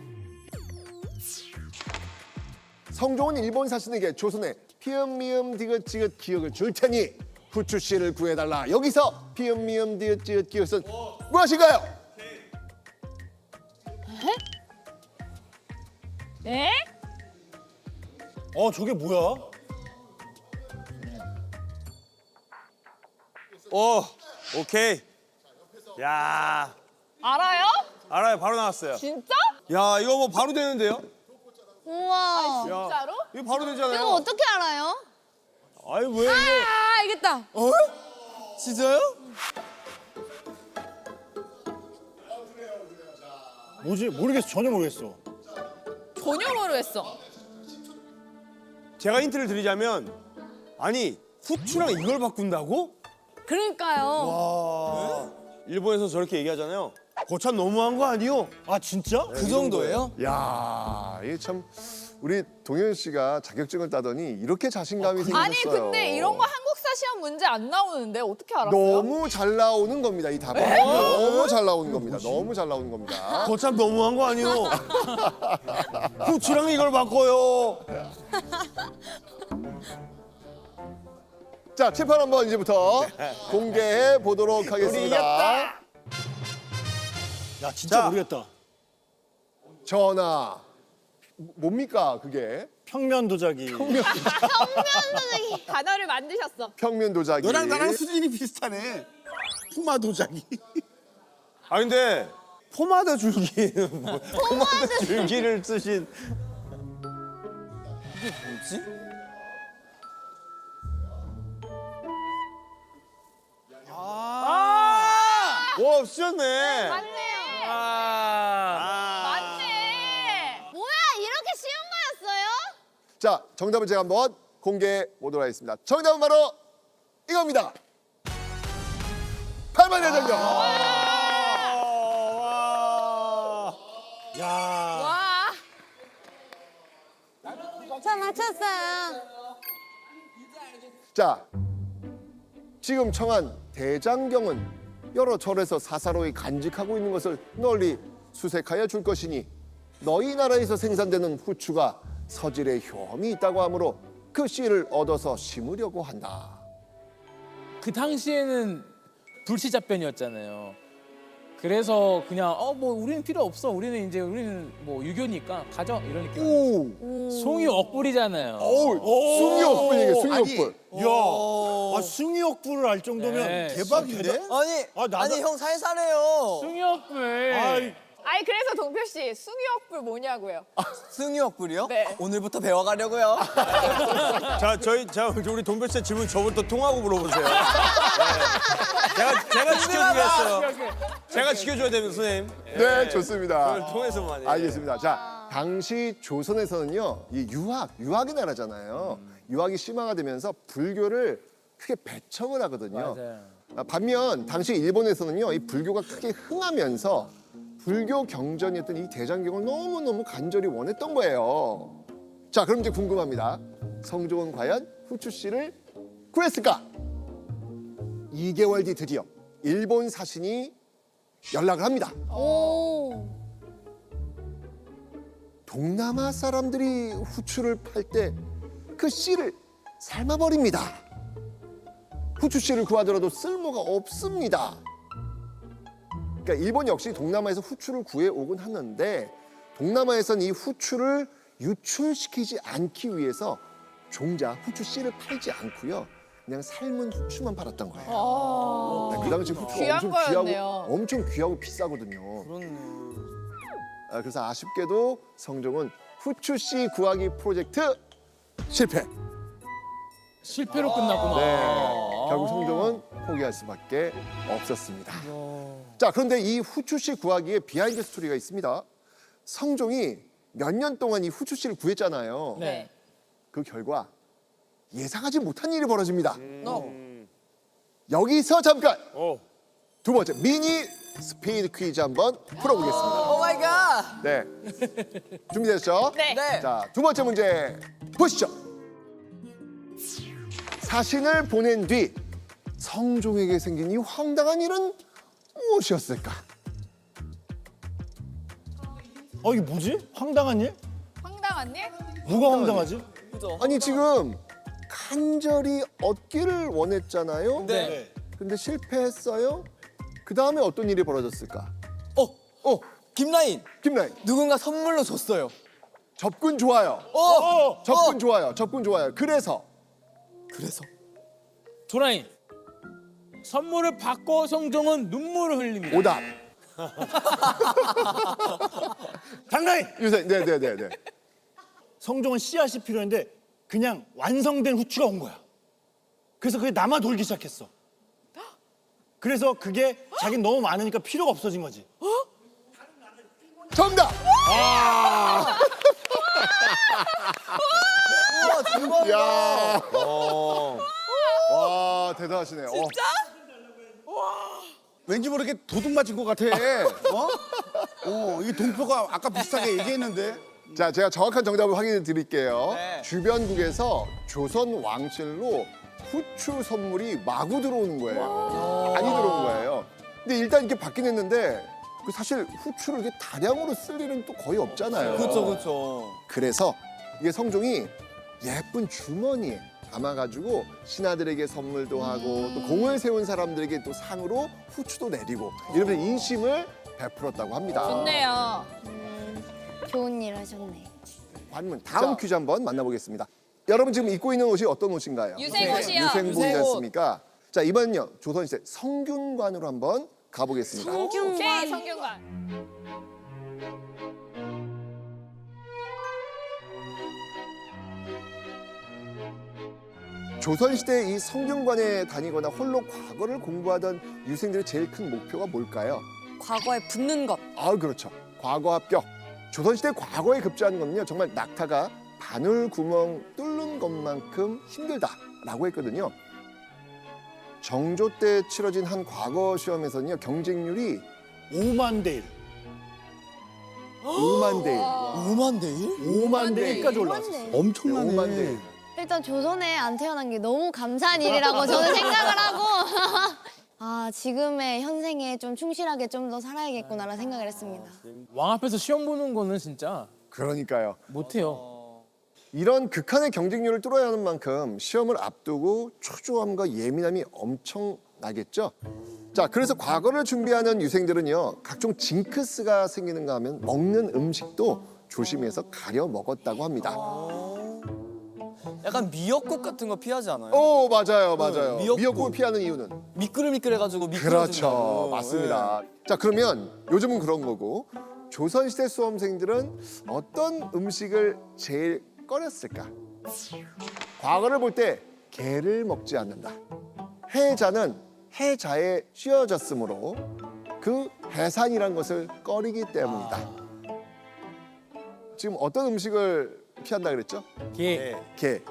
성종은 일본 사신에게 조선의 피읍 미음 디귿 지읒 기역을 줄 테니 후추씨를 구해달라. 여기서 피읍 미음 디귿 지읒 기역은 무엇인가요? 네? 저게 뭐야? 오케이. 야, 알아요? 알아요. 바로 나왔어요. 진짜? 야, 이거 뭐 바로 되는데요? 우와. 진짜로? 이거 바로 되잖아요. 이거 어떻게 알아요? 아니 왜 이게? 알겠다. 진짜요? 뭐지? 모르겠어. 전혀 모르겠어. 전혀 모르겠어. 제가 힌트를 드리자면, 아니 후추랑 이걸 바꾼다고? 그러니까요. 와. 일본에서 저렇게 얘기하잖아요. 고참 너무한 거 아니요? 아 진짜? 그 정도예요? 야, 이게 참 우리 동현 씨가 자격증을 따더니 이렇게 자신감이 생겼어요. 아니 근데 이런 거 한국사 시험 문제 안 나오는데 어떻게 알았어요? 너무 잘 나오는 겁니다, 이 답은. 너무 잘 나오는 겁니다. 너무 잘 나오는 겁니다. 고참 너무한 거 아니요? 후추랑 이걸 바꿔요. 자, 칠판 한번 이제부터 공개해 보도록 하겠습니다. 야 진짜 자. 모르겠다. 전하, 뭡니까 그게? 평면 도자기. 단어를 만드셨어. 평면 도자기. 너랑 나랑 수준이 비슷하네. 푸마 도자기. 아 근데 포마드 줄기는 뭐? 포마드 줄기를 쓰신 이게 뭐지? 와 쓰셨네. 맞네요. 아. 맞네. 뭐야 이렇게 쉬운 거였어요? 자, 정답을 제가 한번 공개해 보도록 하겠습니다. 정답은 바로 이겁니다. 8만 대정경. 야. 와. 저 맞췄어요. 자, 지금 청한 대장경은 여러 절에서 사사로이 간직하고 있는 것을 널리 수색하여 줄 것이니 너희 나라에서 생산되는 후추가 서질에 효험이 있다고 하므로 그 씨를 얻어서 심으려고 한다. 그 당시에는 불시잡변이었잖아요. 그래서 그냥 뭐 우리는 필요 없어. 우리는 뭐 유교니까 가져 이런 느낌. 오, 송이 억불이잖아요. 숭이옥불이게 숭이옥불. 야. 아 숭이옥불을 알 정도면 네. 대박인데? 아니, 아, 나도- 아니 형 살살해요. 송이 억불. 아이, 아니 그래서 동표 씨 숭이억불 뭐냐고요? 승유억불이요? 네. 오늘부터 배워가려고요. 자 우리 동백 씨 질문 저부터 통하고 물어보세요. 네. 제가 지켜주겠어요. 제가 지켜줘야 됩니다, 선생님. 네, 좋습니다. 그걸 통해서만 해요. 알겠습니다. 자, 당시 조선에서는요, 이 유학의 나라잖아요. 유학이 심화가 되면서 불교를 크게 배척을 하거든요. 맞아요. 반면 당시 일본에서는요, 이 불교가 크게 흥하면서 불교 경전이었던 이 대장경을 너무너무 간절히 원했던 거예요. 자, 그럼 이제 궁금합니다. 성종은 과연 후추씨를 구했을까? 2개월 뒤 드디어 일본 사신이 연락을 합니다. 오. 동남아 사람들이 후추를 팔 때 그 씨를 삶아버립니다. 후추 씨를 구하더라도 쓸모가 없습니다. 그러니까 일본 역시 동남아에서 후추를 구해오곤 하는데 동남아에선 이 후추를 유출시키지 않기 위해서 종자 후추 씨를 팔지 않고요. 그냥 삶은 후추만 팔았던 거예요. 그 당시 후추가 귀한 엄청 거였네요. 귀하고 엄청 귀하고 비싸거든요. 그래서 아쉽게도 성종은 후추 씨 구하기 프로젝트 실패. 실패로 끝났구나. 네, 결국 성종은 포기할 수밖에 없었습니다. 자, 그런데 이 후추 씨 구하기에 비하인드 스토리가 있습니다. 성종이 몇 년 동안 이 후추 씨를 구했잖아요. 네. 그 결과 예상하지 못한 일이 벌어집니다. 여기서 잠깐 두 번째 미니 스피드 퀴즈 한번 풀어보겠습니다. 오 마이 갓. 네, 준비됐죠? 네. 네. 자, 두 번째 문제 보시죠. 사신을 보낸 뒤 성종에게 생긴 이 황당한 일은 무엇이었을까? 이게 뭐지? 황당한 일? 황당한 일? 뭐가 황당하지? 아니 지금 간절히 얻기를 원했잖아요. 네. 근데 실패했어요. 그 다음에 어떤 일이 벌어졌을까? 김라인. 김라인 누군가 선물로 줬어요. 접근 좋아요. 접근 좋아요. 접근 좋아요. 그래서 조라인. 선물을 받고 성종은 눈물을 흘립니다. 오답. 장라인. 유세. 네네네네. 성종은 씨앗이 필요했는데 그냥 완성된 후추가 온 거야. 그래서 그게 남아 돌기 시작했어. 그래서 그게 자기는 너무 많으니까 필요가 없어진 거지. 정답. 우와 대박이다. 야. 와 대단하시네요. 진짜? 왠지 모르게 도둑 맞은 것 같아. 이게 동표가 아까 비슷하게 얘기했는데. 자, 제가 정확한 정답을 확인해 드릴게요. 네. 주변국에서 조선 왕실로 후추 선물이 마구 들어오는 거예요. 많이 들어온 거예요. 근데 일단 이렇게 받긴 했는데 그 사실 후추를 이렇게 다량으로 쓸 일은 또 거의 없잖아요. 그렇죠. 그래서 이게 성종이 예쁜 주머니에 담아가지고 신하들에게 선물도 하고 또 공을 세운 사람들에게 또 상으로 후추도 내리고 이러면서 인심을 베풀었다고 합니다. 좋네요. 좋은 일 하셨네. 관문 다음 퀴즈 한번 만나보겠습니다. 여러분 지금 입고 있는 옷이 어떤 옷인가요? 유생옷이요. 유생복이지 않습니까? 자, 이번엔요 조선시대 성균관으로 한번 가보겠습니다. 오케이, 성균관. 조선시대 이 성균관에 다니거나 홀로 과거를 공부하던 유생들의 제일 큰 목표가 뭘까요? 과거에 붙는 것. 아, 그렇죠. 과거 합격. 조선시대 과거에 급제하는 거는요 정말 낙타가 바늘 구멍 뚫는 것만큼 힘들다라고 했거든요. 정조 때 치러진 한 과거 시험에서는요 경쟁률이 5만 대 1. 5만 대 1. 5만 대 1? 5만 대 1까지 올라왔어요. 엄청나네. 5만 대 1. 일단 조선에 안 태어난 게 너무 감사한 일이라고 저는 생각을 하고 아 지금의 현생에 좀 충실하게 좀 더 살아야겠구나라는 생각을 했습니다. 왕 앞에서 시험 보는 거는 진짜 그러니까요. 못해요. 이런 극한의 경쟁률을 뚫어야 하는 만큼 시험을 앞두고 초조함과 예민함이 엄청나겠죠. 자, 그래서 과거를 준비하는 유생들은요 각종 징크스가 생기는가 하면 먹는 음식도 조심해서 가려 먹었다고 합니다. 약간 미역국 같은 거 피하지 않아요? 오, 맞아요, 맞아요. 미역국. 미역국을 피하는 이유는 미끌미끌해가지고 그렇죠, 맞습니다. 자, 그러면 요즘은 그런 거고 조선시대 수험생들은 어떤 음식을 제일 꺼렸을까? 과거를 볼 때 게를 먹지 않는다. 해자는 해자에 씌어졌으므로 그 해산이란 것을 꺼리기 때문이다. 지금 어떤 음식을 피한다 그랬죠? 게. 게.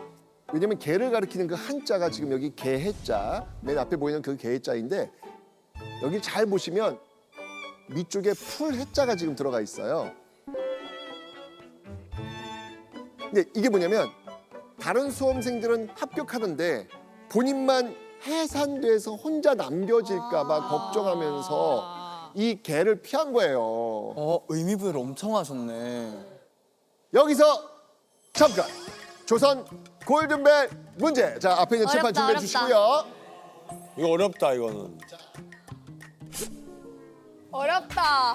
왜냐면 게를 가리키는 그 한자가 지금 여기 게해자 맨 앞에 보이는 그 게해자인데 여기 잘 보시면 밑쪽에 풀해자가 지금 들어가 있어요. 근데 이게 뭐냐면 다른 수험생들은 합격하는데 본인만 해산돼서 혼자 남겨질까 봐 걱정하면서 이 게를 피한 거예요. 의미부여를 엄청 하셨네. 여기서 잠깐 조선 골든벨 문제. 자, 앞에 있는 칠판 어렵다, 준비해 어렵다. 주시고요. 이거 어렵다 이거는. 어렵다.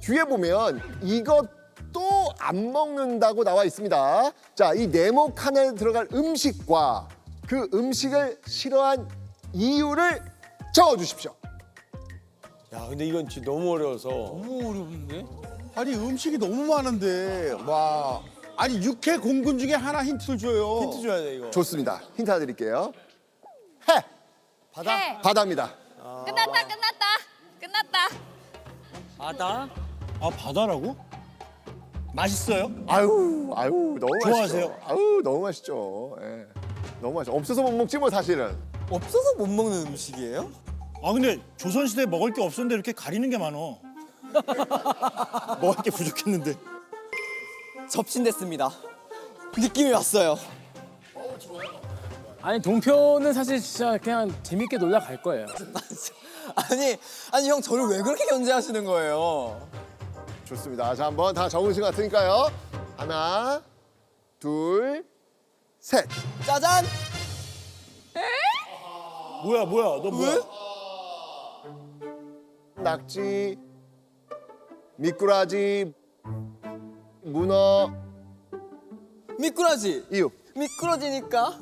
뒤에 보면 이것도 안 먹는다고 나와 있습니다. 자, 이 네모 칸에 들어갈 음식과 그 음식을 싫어한 이유를 적어 주십시오. 야 근데 이건 진짜 너무 어려워서. 너무 어려운데? 아니 음식이 너무 많은데 와. 아니 육해 공군 중에 하나 힌트를 줘요. 힌트 줘야 돼 이거. 좋습니다. 힌트 하나 드릴게요. 해. 해. 바다입니다. 끝났다. 바다? 아 바다라고? 맛있어요? 아유, 너무 좋아하세요? 맛있죠. 아유, 너무 맛있죠. 예. 너무 맛있어. 없어서 못 먹지 뭐 사실은. 없어서 못 먹는 음식이에요? 아 근데 조선시대에 먹을 게 없었는데 이렇게 가리는 게 많어. 먹을 게 부족했는데. 접신됐습니다. 느낌이 왔어요. 아니 동표는 사실 진짜 그냥 재밌게 놀다 갈 거예요. 아니 형 저를 왜 그렇게 견제하시는 거예요? 좋습니다. 자, 한번 다 적으신 것 같으니까요. 하나, 둘, 셋. 짜잔! 뭐야 너 뭐야? 낙지, 미꾸라지, 문어, 미꾸라지! 이유. 미꾸러지니까?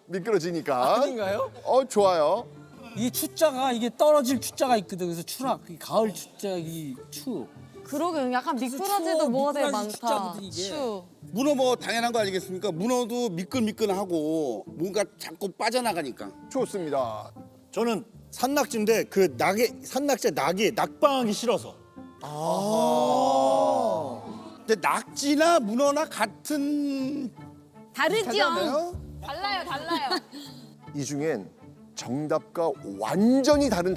미끄러지니까. 아닌가요? 좋아요. 이 추자가 이게 떨어질 추자가 있거든. 그래서 추락, 이 가을 추자, 이 추. 그러게 약간 미꾸라지도 추, 뭐가 되게 미꾸라지 많다. 숫자거든, 이게. 추. 문어 뭐 당연한 거 아니겠습니까? 문어도 미끌미끌하고 뭔가 자꾸 빠져나가니까. 좋습니다. 저는 산낙지인데 그 산낙지 낙이 낙방하기 싫어서. 근데 낙지나 문어나 같은 다르죠? 하잖아요. 달라요. 이 중엔 정답과 완전히 다른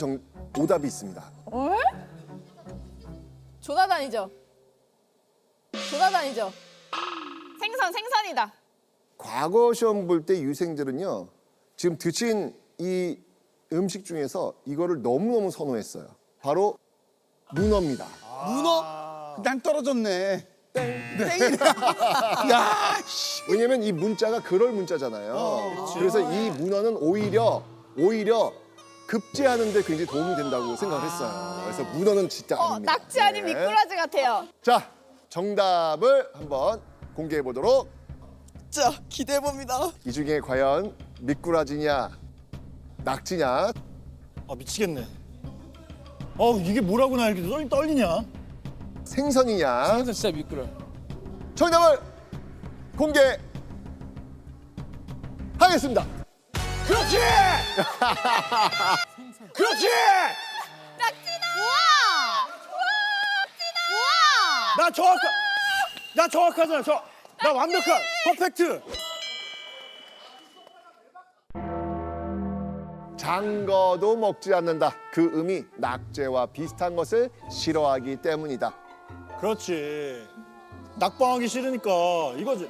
오답이 있습니다. 조나단이죠. 조나단이죠. 생선이다. 과거 시험 볼 때 유생들은요. 지금 드신 이 음식 중에서 이거를 너무너무 선호했어요. 바로 문어입니다. 문어? 난 떨어졌네. 왜냐면 이 문자가 그럴 문자잖아요. 그래서 이 문어는 오히려 급제하는 데 굉장히 도움이 된다고 생각을 했어요. 그래서 문어는 진짜 아닙니다. 낙지 아닌 네. 미꾸라지 같아요. 자, 정답을 한번 공개해 보도록. 자, 기대해 봅니다. 이 중에 과연 미꾸라지냐, 낙지냐? 아 미치겠네. 이게 뭐라고 나 이렇게 떨리냐? 생선이냐? 생선 진짜 미끄러. 정답을 공개하겠습니다. 그렇지! 그렇지! 나 정확하잖아. 나 완벽한 퍼펙트. 장거도 먹지 않는다. 그 의미 낙제와 비슷한 것을 싫어하기 때문이다. 그렇지. 낙방하기 싫으니까 이거지.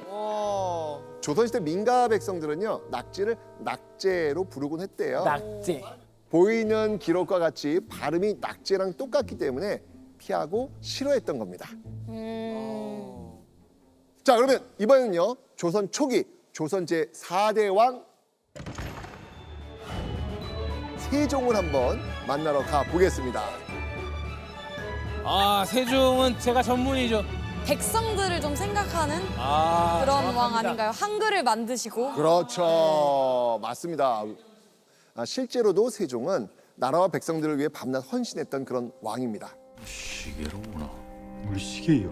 조선시대 민가 백성들은요 낙지를 낙제로 부르곤 했대요. 낙제. 보이는 기록과 같이 발음이 낙제랑 똑같기 때문에 피하고 싫어했던 겁니다. 자, 그러면 이번에는요 조선 초기 조선 제 4대 왕 세종을 한번 만나러 가 보겠습니다. 아, 세종은 제가 전문이죠. 백성들을 좀 생각하는 아, 그런 왕 정확합니다. 아닌가요? 한글을 만드시고. 그렇죠. 맞습니다. 실제로도 세종은 나라와 백성들을 위해 밤낮 헌신했던 그런 왕입니다. 시계로 오나? 우리 시계요.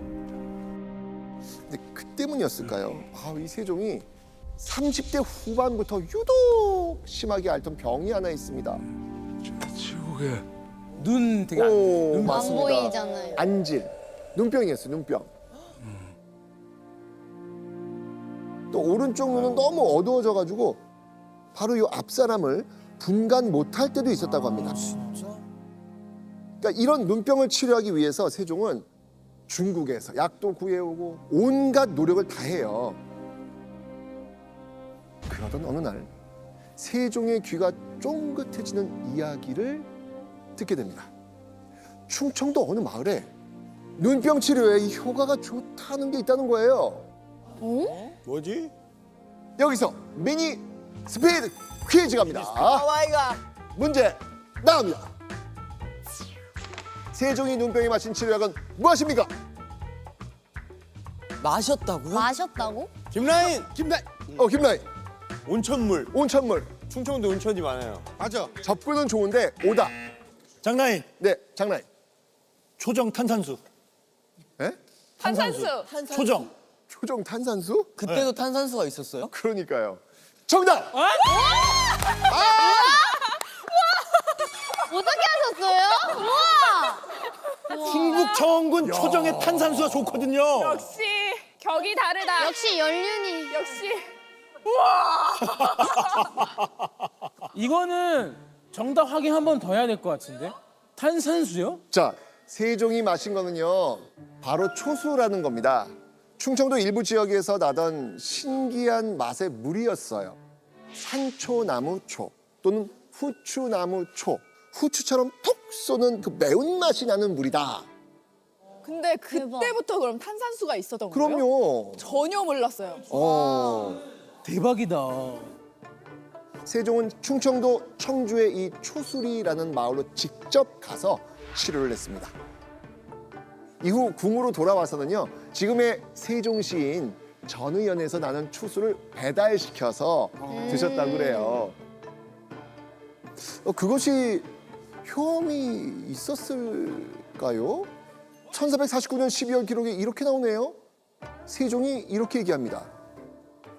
근데 그 때문이었을까요? 이 세종이 30대 후반부터 유독 심하게 앓던 병이 하나 있습니다. 지옥에 눈 되게 오, 안 맞습니다. 보이잖아요. 안질. 눈병이었어요, 눈병. 또 오른쪽 눈은 너무 어두워져가지고 바로 이 앞사람을 분간 못할 때도 있었다고 합니다. 그러니까 이런 눈병을 치료하기 위해서 세종은 중국에서 약도 구해오고 온갖 노력을 다 해요. 그러던 어느 날 세종의 귀가 쫑긋해지는 이야기를 듣게 됩니다. 충청도 어느 마을에 눈병 치료에 이 효과가 좋다는 게 있다는 거예요. 뭐지? 여기서 미니 스피드 퀴즈 갑니다. 문제 나갑니다. 세종이 눈병에 맞힌 치료약은 무엇입니까? 마셨다고요? 마셨다고? 김라인! 김라인. 온천물. 온천물. 충청도 온천이 많아요. 맞아. 접근은 좋은데 오다. 장나인. 네, 장나인. 초정 탄산수. 예? 탄산수. 초정. 초정 탄산수? 그때도 탄산수가 있었어요? 그러니까요. 정답! 어떻게 하셨어요? 우와! 충북 청원군 초정의 탄산수가 좋거든요. 역시 격이 다르다. 역시 연륜이. 역시. 이거는 정답 확인 한 번 더 해야 될 것 같은데. 탄산수요? 자, 세종이 마신 거는요. 바로 초수라는 겁니다. 충청도 일부 지역에서 나던 신기한 맛의 물이었어요. 산초나무초 또는 후추나무초. 후추처럼 톡 쏘는 그 매운맛이 나는 물이다. 근데 그때부터 그럼 탄산수가 있었던 거예요? 그럼요. 전혀 몰랐어요. 대박이다. 세종은 충청도 청주의 이 초수리라는 마을로 직접 가서 치료를 했습니다. 이후 궁으로 돌아와서는요. 지금의 세종시인 전의연에서 나는 초수를 배달시켜서 드셨다고 그래요. 그것이 효험이 있었을까요? 1449년 12월 기록에 이렇게 나오네요. 세종이 이렇게 얘기합니다.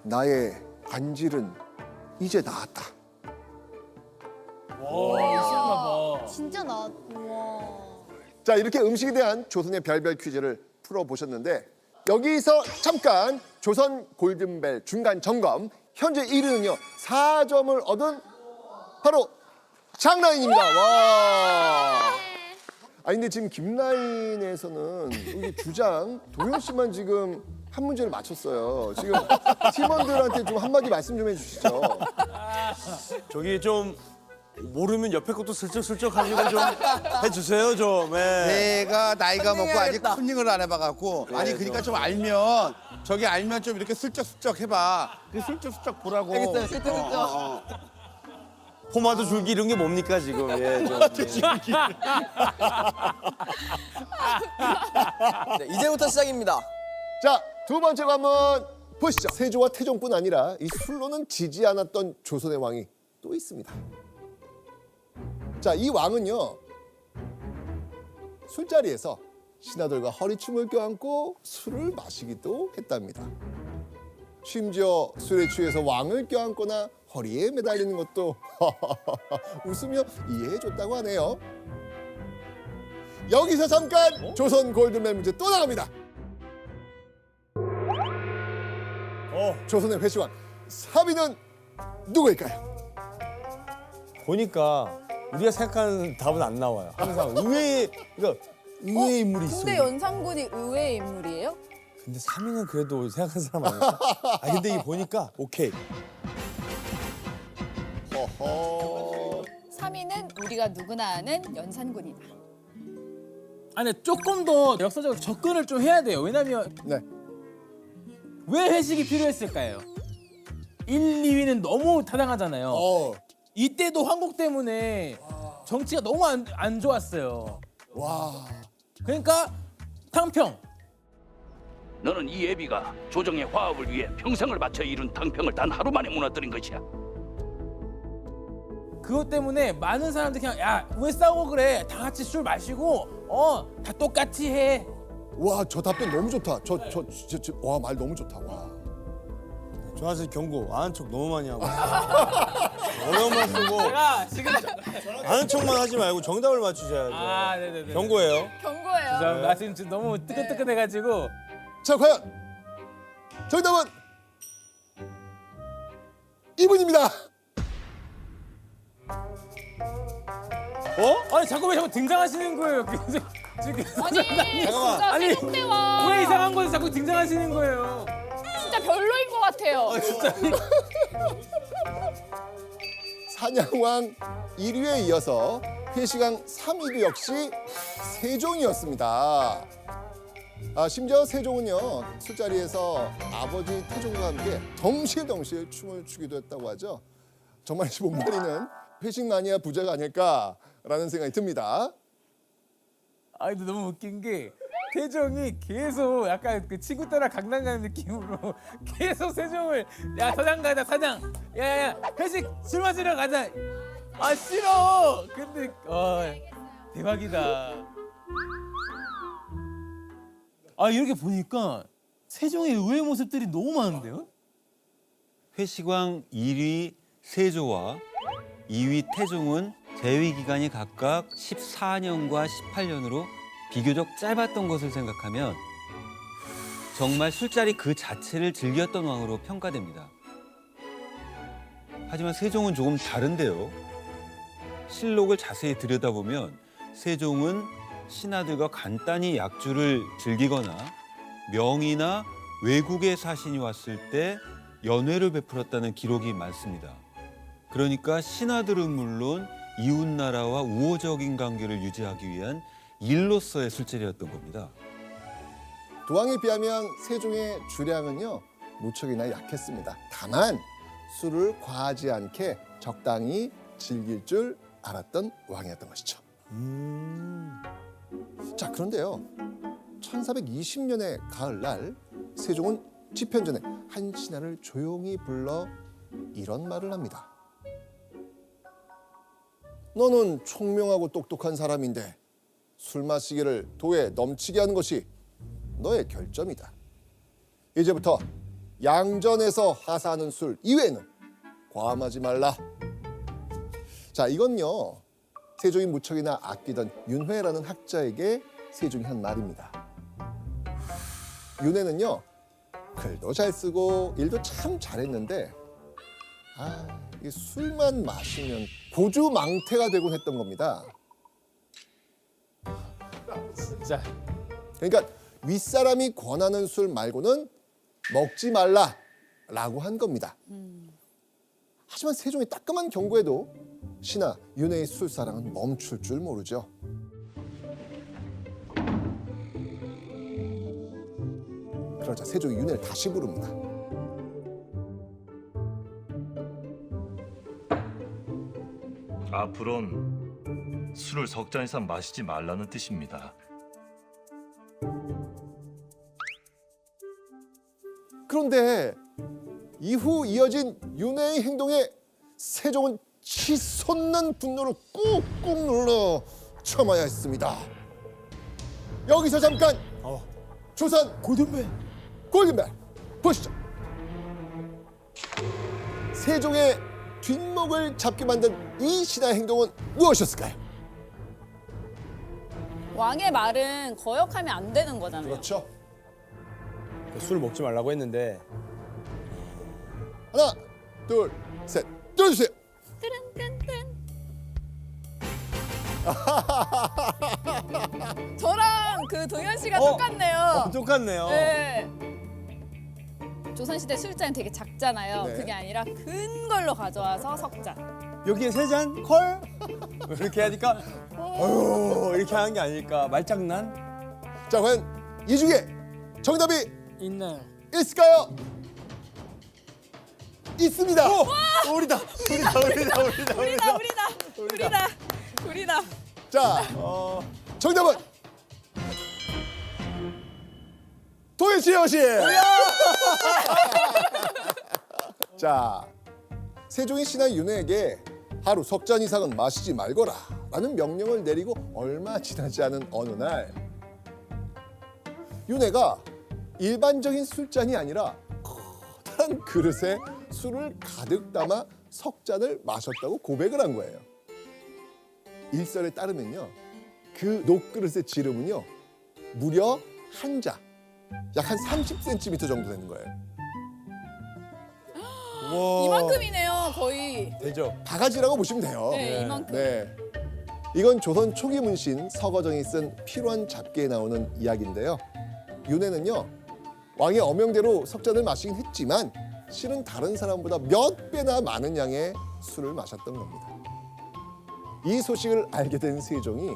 나의 관질은 이제 나았다. 진짜 나. 우와. 자, 이렇게 음식에 대한 조선의 별별 퀴즈를 풀어보셨는데 여기서 잠깐 조선 골든벨 중간 점검. 현재 1위는요 4점을 얻은 바로 장라인입니다. 와. 아니 근데 지금 김라인에서는 우리 주장 도현 씨만 지금 한 문제를 맞췄어요. 지금 팀원들한테 좀 한마디 말씀 좀 해주시죠. 저기 좀 모르면 옆에 것도 슬쩍슬쩍 하시고 좀 해주세요 좀. 예. 내가 나이가 먹고 아직 컨닝을 안 해봐갖고 아니 그러니까 좀 알면 저기 알면 좀 이렇게 슬쩍슬쩍 해봐. 그 슬쩍슬쩍 보라고. 알겠어요. 슬쩍슬쩍. 포마도 줄기 이런 게 뭡니까 지금? 예, 좀, 네, 이제부터 시작입니다. 자, 두 번째 관문 보시죠. 세조와 태종뿐 아니라 이 술로는 지지 않았던 조선의 왕이 또 있습니다. 자, 이 왕은요. 술자리에서 신하들과 허리춤을 껴안고 술을 마시기도 했답니다. 심지어 술에 취해서 왕을 껴안거나 허리에 매달리는 것도 웃으며 이해해줬다고 하네요. 여기서 잠깐 조선 골든벨 문제 또 나갑니다. 조선의 회시왕 3위는 누구일까요? 보니까 우리가 생각하는 답은 안 나와요. 항상 의외의 인물이 있어. 근데 연산군이 의외의 인물이에요? 근데 3위는 그래도 생각하는 사람 아닐까? 아 근데 이 보니까 오케이. 허허. 3위는 우리가 누구나 아는 연산군이다. 아니 조금 더 역사적으로 접근을 좀 해야 돼요. 왜냐면 네. 왜 회식이 필요했을까요? 1, 2위는 너무 타당하잖아요. 이때도 황국 때문에 정치가 너무 안 좋았어요. 와. 그러니까 탕평. 너는 이 애비가 조정의 화합을 위해 평생을 바쳐 이룬 탕평을 단 하루 만에 무너뜨린 것이야. 그것 때문에 많은 사람들이 그냥 야 왜 싸우고 그래? 다 같이 술 마시고 다 똑같이 해. 와, 저 답변 너무 좋다. 와, 말 너무 좋다. 와. 조나선 경고 아는 척 너무 많이 하고 어려운 말 쓰고 제가 지금 아는 척만 하지 말고 정답을 맞추셔야죠. 아, 네네네. 경고예요. 경고예요. 죄송합니다. 지금 너무 뜨끈뜨끈해가지고. 자, 과연 정답은 이분입니다. 아니 자꾸 왜 등장하시는 거예요? 지금 아니 잠깐만. 진짜 아니, 세종대왕 왜 이상한 거에서 자꾸 등장하시는 거예요? 진짜 별로인 것 같아요. 사냥왕 1위에 이어서 회시강 3위도 역시 세종이었습니다. 심지어 세종은요 술자리에서 아버지 태종과 함께 덩실덩실 춤을 추기도 했다고 하죠. 정말 이 목마리는 회식 마니아 부자가 아닐까라는 생각이 듭니다. 아니 근데 너무 웃긴 게 태종이 계속 약간 그 친구 따라 강남 가는 느낌으로 계속 세종을 야 사장 가자 사장 야야야 회식 술 마시러 가자 아 싫어 근데 대박이다. 아 이렇게 보니까 세종의 의외의 모습들이 너무 많은데요? 회시광 1위 세조와 2위 태종은 재위 기간이 각각 14년과 18년으로 비교적 짧았던 것을 생각하면 정말 술자리 그 자체를 즐겼던 왕으로 평가됩니다. 하지만 세종은 조금 다른데요. 실록을 자세히 들여다보면 세종은 신하들과 간단히 약주를 즐기거나 명의나 외국의 사신이 왔을 때 연회를 베풀었다는 기록이 많습니다. 그러니까 신하들은 물론 이웃나라와 우호적인 관계를 유지하기 위한 일로서의 술자리였던 겁니다. 도왕에 비하면 세종의 주량은요 무척이나 약했습니다. 다만 술을 과하지 않게 적당히 즐길 줄 알았던 왕이었던 것이죠. 자, 그런데요 1420년의 가을날 세종은 집현 전에 한 신하를 조용히 불러 이런 말을 합니다. 너는 총명하고 똑똑한 사람인데 술 마시기를 도에 넘치게 하는 것이 너의 결점이다. 이제부터 양전에서 하사하는 술 이외에는 과음하지 말라. 자, 이건요 세종이 무척이나 아끼던 윤회라는 학자에게 세종이 한 말입니다. 윤회는요 글도 잘 쓰고 일도 참 잘했는데 이게 술만 마시면 고주망태가 되곤 했던 겁니다. 진짜. 그러니까 윗사람이 권하는 술 말고는 먹지 말라라고 한 겁니다. 하지만 세종의 따끔한 경고에도 신하 윤회의 술사랑은 멈출 줄 모르죠. 그러자 세종이 윤회를 다시 부릅니다. 앞으론 술을 석 잔 이상 마시지 말라는 뜻입니다. 그런데 이후 이어진 윤회의 행동에 세종은 치솟는 분노를 꾹꾹 눌러 참아야 했습니다. 여기서 잠깐 조선 골든벨 보시죠. 세종의 뒷목을 잡게 만든 이 신하의 행동은 무엇이었을까요? 왕의 말은 거역하면 안 되는 거잖아요. 그렇죠. 술 먹지 말라고 했는데 하나, 둘, 셋, 들어주세요. 저랑 그 동현 씨가 똑같네요. 똑같네요. 네. 조선시대 술잔이 되게 작잖아요. 네. 그게 아니라 큰 걸로 가져와서 석잔. 여기에 3잔 콜 이렇게 하니까 어휴 이렇게 하는 게 아닐까 말장난. 자, 과연 이 중에 정답이 있나요? 있을까요? 있습니다. 우리다. 자, 정답은 도현씨 여신. 자, 세종이 신하 윤회에게 하루 석 잔 이상은 마시지 말거라라는 명령을 내리고 얼마 지나지 않은 어느 날 윤회가 일반적인 술잔이 아니라 커다란 그릇에 술을 가득 담아 석 잔을 마셨다고 고백을 한 거예요. 일설에 따르면요, 그 녹그릇의 지름은요 무려 한 자, 약 한 30cm 정도 되는 거예요. 이만큼이네요, 거의. 되죠. 바가지라고 보시면 돼요. 네, 이만큼. 네. 이건 조선 초기 문신 서거정이 쓴 필환 잡기에 나오는 이야기인데요. 윤회는요, 왕의 어명대로 석잔을 마시긴 했지만 실은 다른 사람보다 몇 배나 많은 양의 술을 마셨던 겁니다. 이 소식을 알게 된 세종이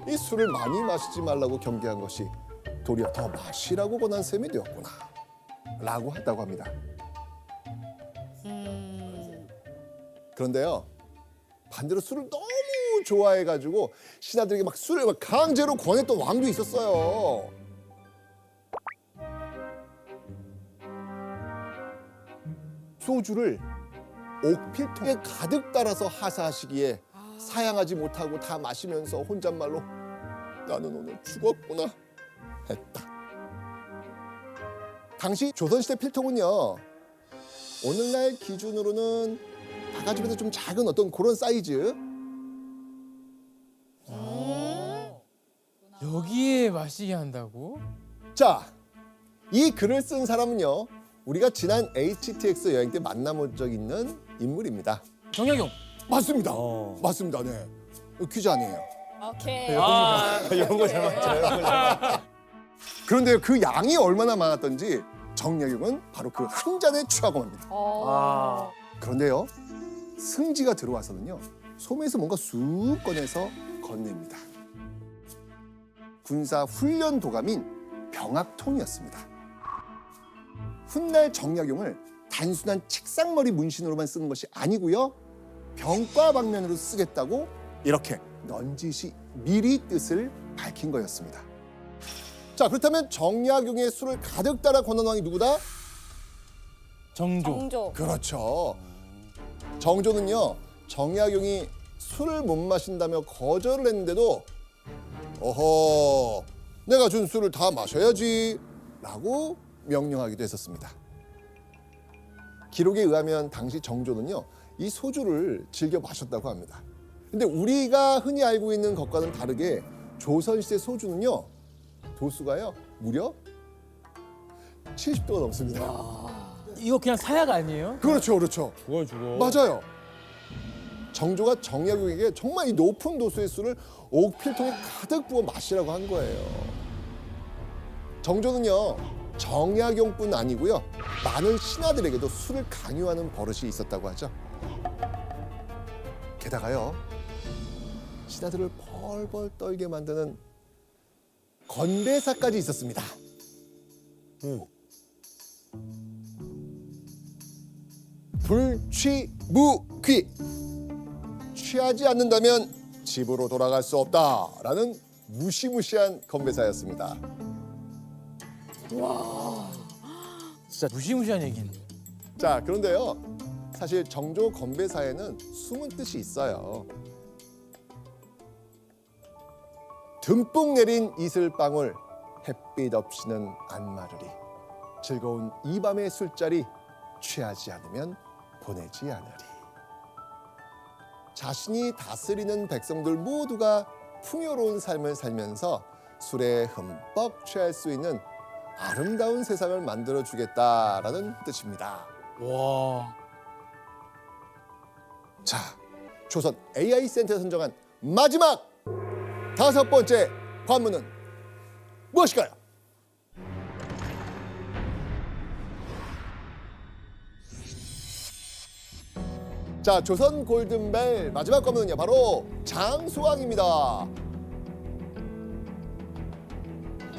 이 술을 많이 마시지 말라고 경계한 것이 도리어 더 마시라고 권한 셈이 되었구나 라고 했다고 합니다. 그런데요, 반대로 술을 너무 좋아해가지고 신하들에게 막 술을 막 강제로 권했던 왕도 있었어요. 소주를 옥필통에 가득 따라서 하사하시기에 사양하지 못하고 다 마시면서 혼잣말로 나는 오늘 죽었구나 했다. 당시 조선시대 필통은요, 오늘날 기준으로는 바가지보다 좀 작은 어떤 그런 사이즈. 여기에 마시게 한다고? 자, 이 글을 쓴 사람은요, 우리가 지난 HTX 여행 때 만나본 적 있는 인물입니다. 정약용. 맞습니다. 맞습니다. 네. 퀴즈 아니에요. 오케이. 이런 거 잘 맞죠. 그런데 그 양이 얼마나 많았던지 정약용은 바로 그 한 잔에 취하고 맙니다. 그런데요, 승지가 들어와서는요, 소매에서 뭔가 쑥 꺼내서 건넵니다. 군사 훈련 도감인 병학통이었습니다. 훗날 정약용을 단순한 책상머리 문신으로만 쓰는 것이 아니고요, 병과 방면으로 쓰겠다고 이렇게 넌지시 미리 뜻을 밝힌 거였습니다. 자, 그렇다면 정약용의 술을 가득 따라 권한 왕이 누구다? 정조. 그렇죠. 정조는요, 정약용이 술을 못 마신다며 거절을 했는데도 어허, 내가 준 술을 다 마셔야지 라고 명령하기도 했었습니다. 기록에 의하면 당시 정조는요, 이 소주를 즐겨 마셨다고 합니다. 근데 우리가 흔히 알고 있는 것과는 다르게 조선시대 소주는요, 도수가요 무려 70도가 넘습니다. 이거 그냥 사약 아니에요? 그렇죠, 그렇죠. 죽어. 맞아요. 정조가 정약용에게 정말 이 높은 도수의 술을 옥필통에 가득 부어 마시라고 한 거예요. 정조는요, 정약용뿐 아니고요, 많은 신하들에게도 술을 강요하는 버릇이 있었다고 하죠. 게다가요, 신하들을 벌벌 떨게 만드는 건배사까지 있었습니다. 불취무귀. 취하지 않는다면 집으로 돌아갈 수 없다라는 무시무시한 건배사였습니다. 와, 진짜 무시무시한 얘기네. 자, 그런데요, 사실 정조 건배사에는 숨은 뜻이 있어요. 듬뿍 내린 이슬방울, 햇빛 없이는 안 마르리. 즐거운 이 밤의 술자리, 취하지 않으면 보내지 않으리. 자신이 다스리는 백성들 모두가 풍요로운 삶을 살면서 술에 흠뻑 취할 수 있는 아름다운 세상을 만들어주겠다라는 뜻입니다. 와. 자, 조선 AI 센터에서 선정한 마지막 5번째 관문은 무엇일까요? 자, 조선 골든벨 마지막 관문은요, 바로 장수왕입니다.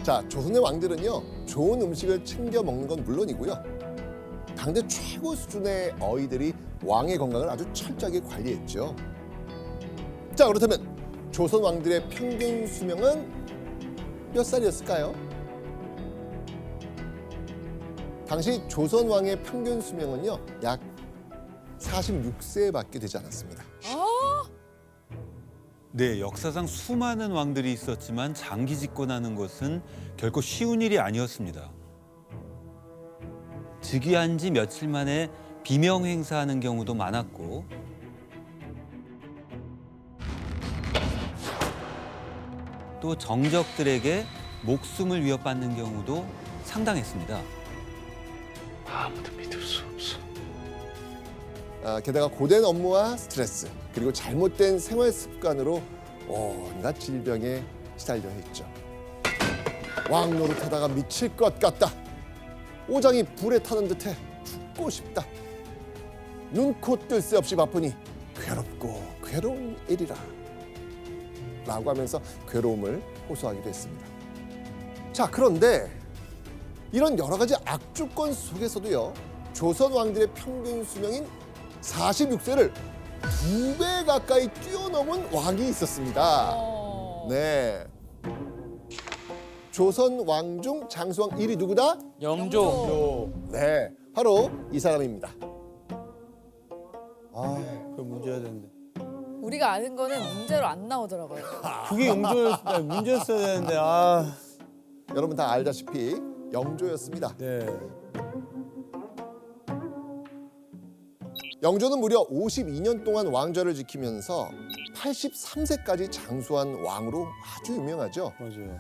자, 조선의 왕들은요, 좋은 음식을 챙겨 먹는 건 물론이고요, 당대 최고 수준의 어이들이 왕의 건강을 아주 철저하게 관리했죠. 자, 그렇다면 조선 왕들의 평균 수명은 몇 살이었을까요? 당시 조선 왕의 평균 수명은요, 약 46세밖에 되지 않았습니다. 네, 역사상 수많은 왕들이 있었지만 장기 집권하는 것은 결코 쉬운 일이 아니었습니다. 즉위한 지 며칠 만에 비명 행사하는 경우도 많았고, 또 정적들에게 목숨을 위협받는 경우도 상당했습니다. 아무도 믿을 수 없어. 게다가 고된 업무와 스트레스, 그리고 잘못된 생활 습관으로 온갖 질병에 시달려 했죠. 왕 노릇하다가 미칠 것 같다. 오장이 불에 타는 듯해 죽고 싶다. 눈코 뜰 새 없이 바쁘니 괴롭고 괴로운 일이라. 라고 하면서 괴로움을 호소하기도 했습니다. 자, 그런데 이런 여러 가지 악주권 속에서도요, 조선 왕들의 평균 수명인 46세를 2배 가까이 뛰어넘은 왕이 있었습니다. 네. 조선 왕 중 장수왕 1위 누구다? 영조. 네, 바로 이 사람입니다. 그 문제야 되는데. 우리가 아는 거는 문제로 안 나오더라고요. 그게 문제였어야 되는데. 여러분 다 알다시피 영조였습니다. 네. 영조는 무려 52년 동안 왕좌를 지키면서 83세까지 장수한 왕으로 아주 유명하죠. 맞아요.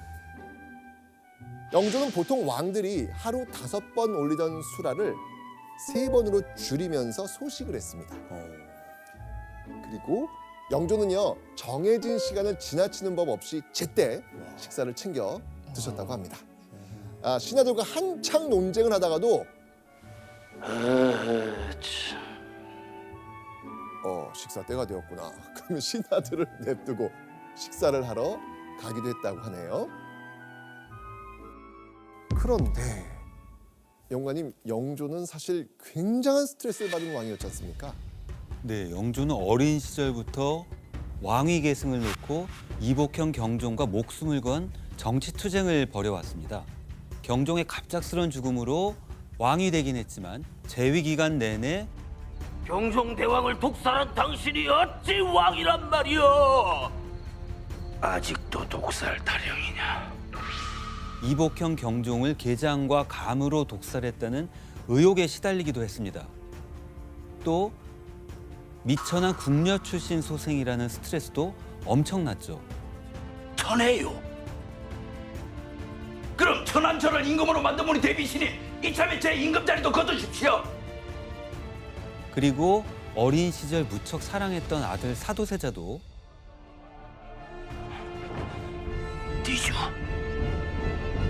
영조는 보통 왕들이 하루 5번 올리던 수라를 3번으로 줄이면서 소식을 했습니다. 그리고 영조는요, 정해진 시간을 지나치는 법 없이 제때 식사를 챙겨 드셨다고 합니다. 신하들과 한창 논쟁을 하다가도 식사 때가 되었구나. 그러면 신하들을 냅두고 식사를 하러 가기도 했다고 하네요. 그런데 영관님, 영조는 사실 굉장한 스트레스를 받은 왕이었지 않습니까? 네, 영조는 어린 시절부터 왕위 계승을 놓고 이복형 경종과 목숨을 건 정치 투쟁을 벌여왔습니다. 경종의 갑작스런 죽음으로 왕이 되긴 했지만 재위 기간 내내 경종대왕을 독살한 당신이 어찌 왕이란 말이오? 아직도 독살 타령이냐? 이복형 경종을 계장과 감으로 독살했다는 의혹에 시달리기도 했습니다. 또 미천한 궁녀 출신 소생이라는 스트레스도 엄청났죠. 천해요. 그럼 천한 저를 임금으로 만든 분이 대비시니 이참에 제 임금 자리도 거두십시오. 그리고 어린 시절 무척 사랑했던 아들 사도세자도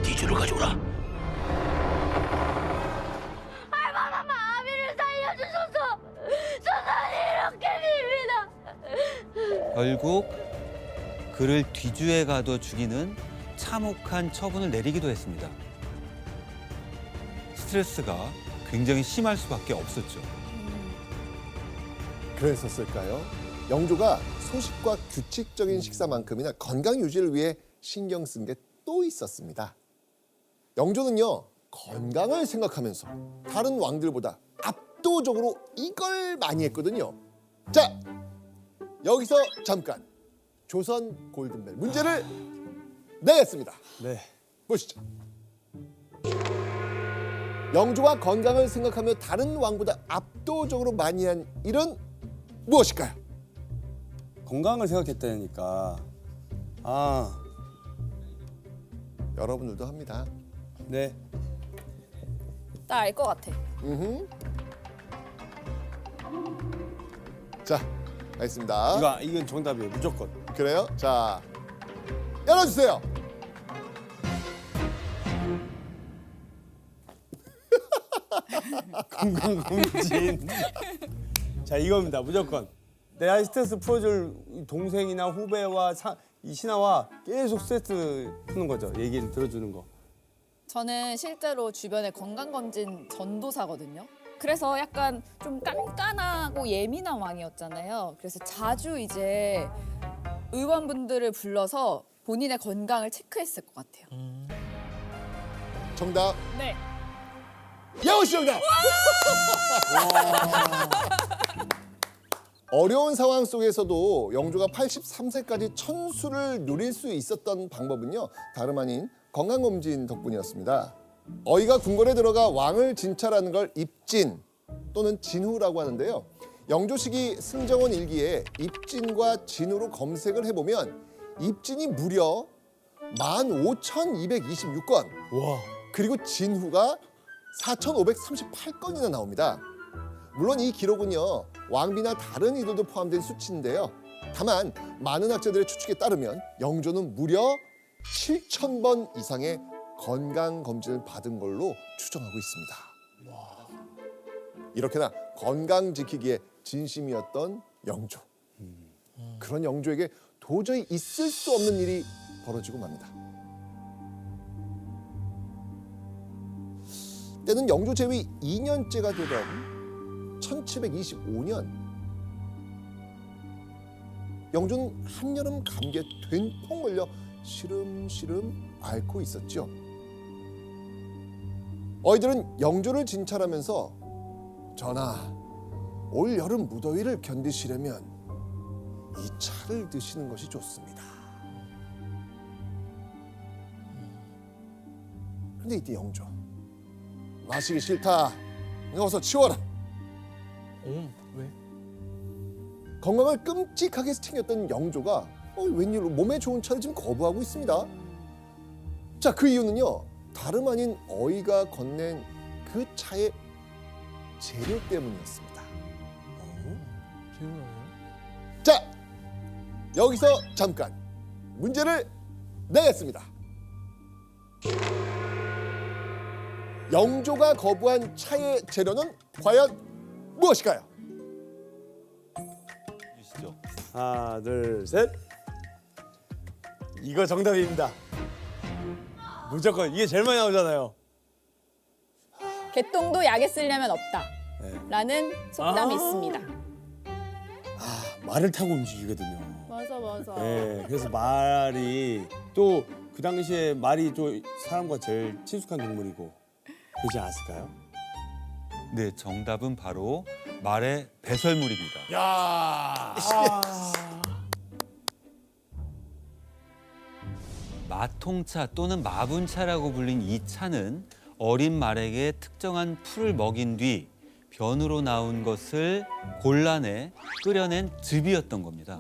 뒤주를 가져오라. 할머니 마비를 살려주셔서 저는 이렇게 빕니다. 결국 그를 뒤주에 가둬 죽이는 참혹한 처분을 내리기도 했습니다. 스트레스가 굉장히 심할 수밖에 없었죠. 그랬었을까요? 영조가 소식과 규칙적인 식사만큼이나 건강 유지를 위해 신경 쓴 게 또 있었습니다. 영조는요, 건강을 생각하면서 다른 왕들보다 압도적으로 이걸 많이 했거든요. 자, 여기서 잠깐 조선 골든벨 문제를 내겠습니다. 네. 보시죠. 영조가 건강을 생각하며 다른 왕보다 압도적으로 많이 한 일은 무엇일까요? 건강을 생각했다니까. 여러분들도 합니다. 네. 나 알 것 같아. 자, 알겠습니다. 이건 정답이에요. 무조건. 그래요? 자, 열어주세요. 건강검진. 자, 이겁니다. 무조건. 내가 스트레스 풀어줄 동생이나 후배와 이 신하와 계속 스트레스 푸는 거죠. 얘기를 들어주는 거. 저는 실제로 주변에 건강검진 전도사거든요. 그래서 약간 좀 깐깐하고 예민한 왕이었잖아요. 그래서 자주 이제 의원분들을 불러서 본인의 건강을 체크했을 것 같아요. 정답. 네. 야호 씨 정답. 어려운 상황 속에서도 영조가 83세까지 천수를 누릴 수 있었던 방법은요, 다름 아닌 건강검진 덕분이었습니다. 어이가 궁궐에 들어가 왕을 진찰하는 걸 입진 또는 진후라고 하는데요. 영조 시기 승정원 일기에 입진과 진후로 검색을 해보면 입진이 무려 15,226건, 그리고 진후가 4,538건이나 나옵니다. 물론 이 기록은요, 왕비나 다른 이들도 포함된 수치인데요. 다만 많은 학자들의 추측에 따르면 영조는 무려 7,000번 이상의 건강검진을 받은 걸로 추정하고 있습니다. 이렇게나 건강 지키기에 진심이었던 영조. 그런 영조에게 도저히 있을 수 없는 일이 벌어지고 맙니다. 때는 영조 제위 2년째가 되던 1725년, 영조는 한여름 감기에 된통 걸려 시름시름 앓고 있었죠. 어이들은 영조를 진찰하면서 전하, 올 여름 무더위를 견디시려면 이 차를 드시는 것이 좋습니다. 그런데 이때 영조, 마시기 싫다, 어서 치워라. 왜? 건강을 끔찍하게 챙겼던 영조가 웬일로 몸에 좋은 차를 지금 거부하고 있습니다. 자, 그 이유는요, 다름 아닌 어이가 건넨 그 차의 재료 때문이었습니다. 자, 여기서 잠깐 문제를 내겠습니다. 영조가 거부한 차의 재료는 과연 무엇일까요? 하나, 둘, 셋. 이거 정답입니다. 무조건 이게 제일 많이 나오잖아요. 개똥도 약에 쓰려면 없다. 라는 속담이 있습니다. 말을 타고 움직이거든요. 맞아. 네, 그래서 말이 또 그 당시에 말이 좀 사람과 제일 친숙한 동물이고 그렇지 않았을까요? 네, 정답은 바로 말의 배설물입니다. 야. 마통차 또는 마분차라고 불린 이 차는 어린 말에게 특정한 풀을 먹인 뒤 변으로 나온 것을 골라내 끓여낸 즙이었던 겁니다.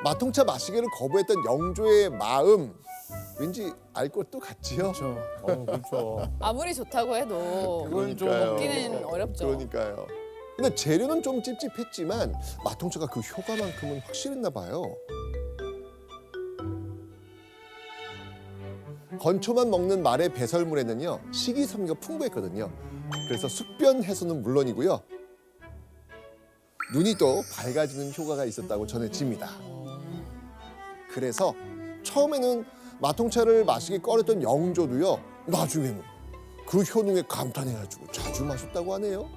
마통차 마시기를 거부했던 영조의 마음, 왠지 알 것도 같지요? 그렇죠. 아무리 좋다고 해도 그건 좀 먹기는 어렵죠. 그러니까요. 근데 재료는 좀 찝찝했지만 마통차가 그 효과만큼은 확실했나 봐요. 건초만 먹는 말의 배설물에는요 식이섬유가 풍부했거든요. 그래서 숙변 해소는 물론이고요. 눈이 또 밝아지는 효과가 있었다고 전해집니다. 그래서 처음에는 마통차를 마시게 꺼렸던 영조도요. 나중에는 그 효능에 감탄해가지고 자주 마셨다고 하네요.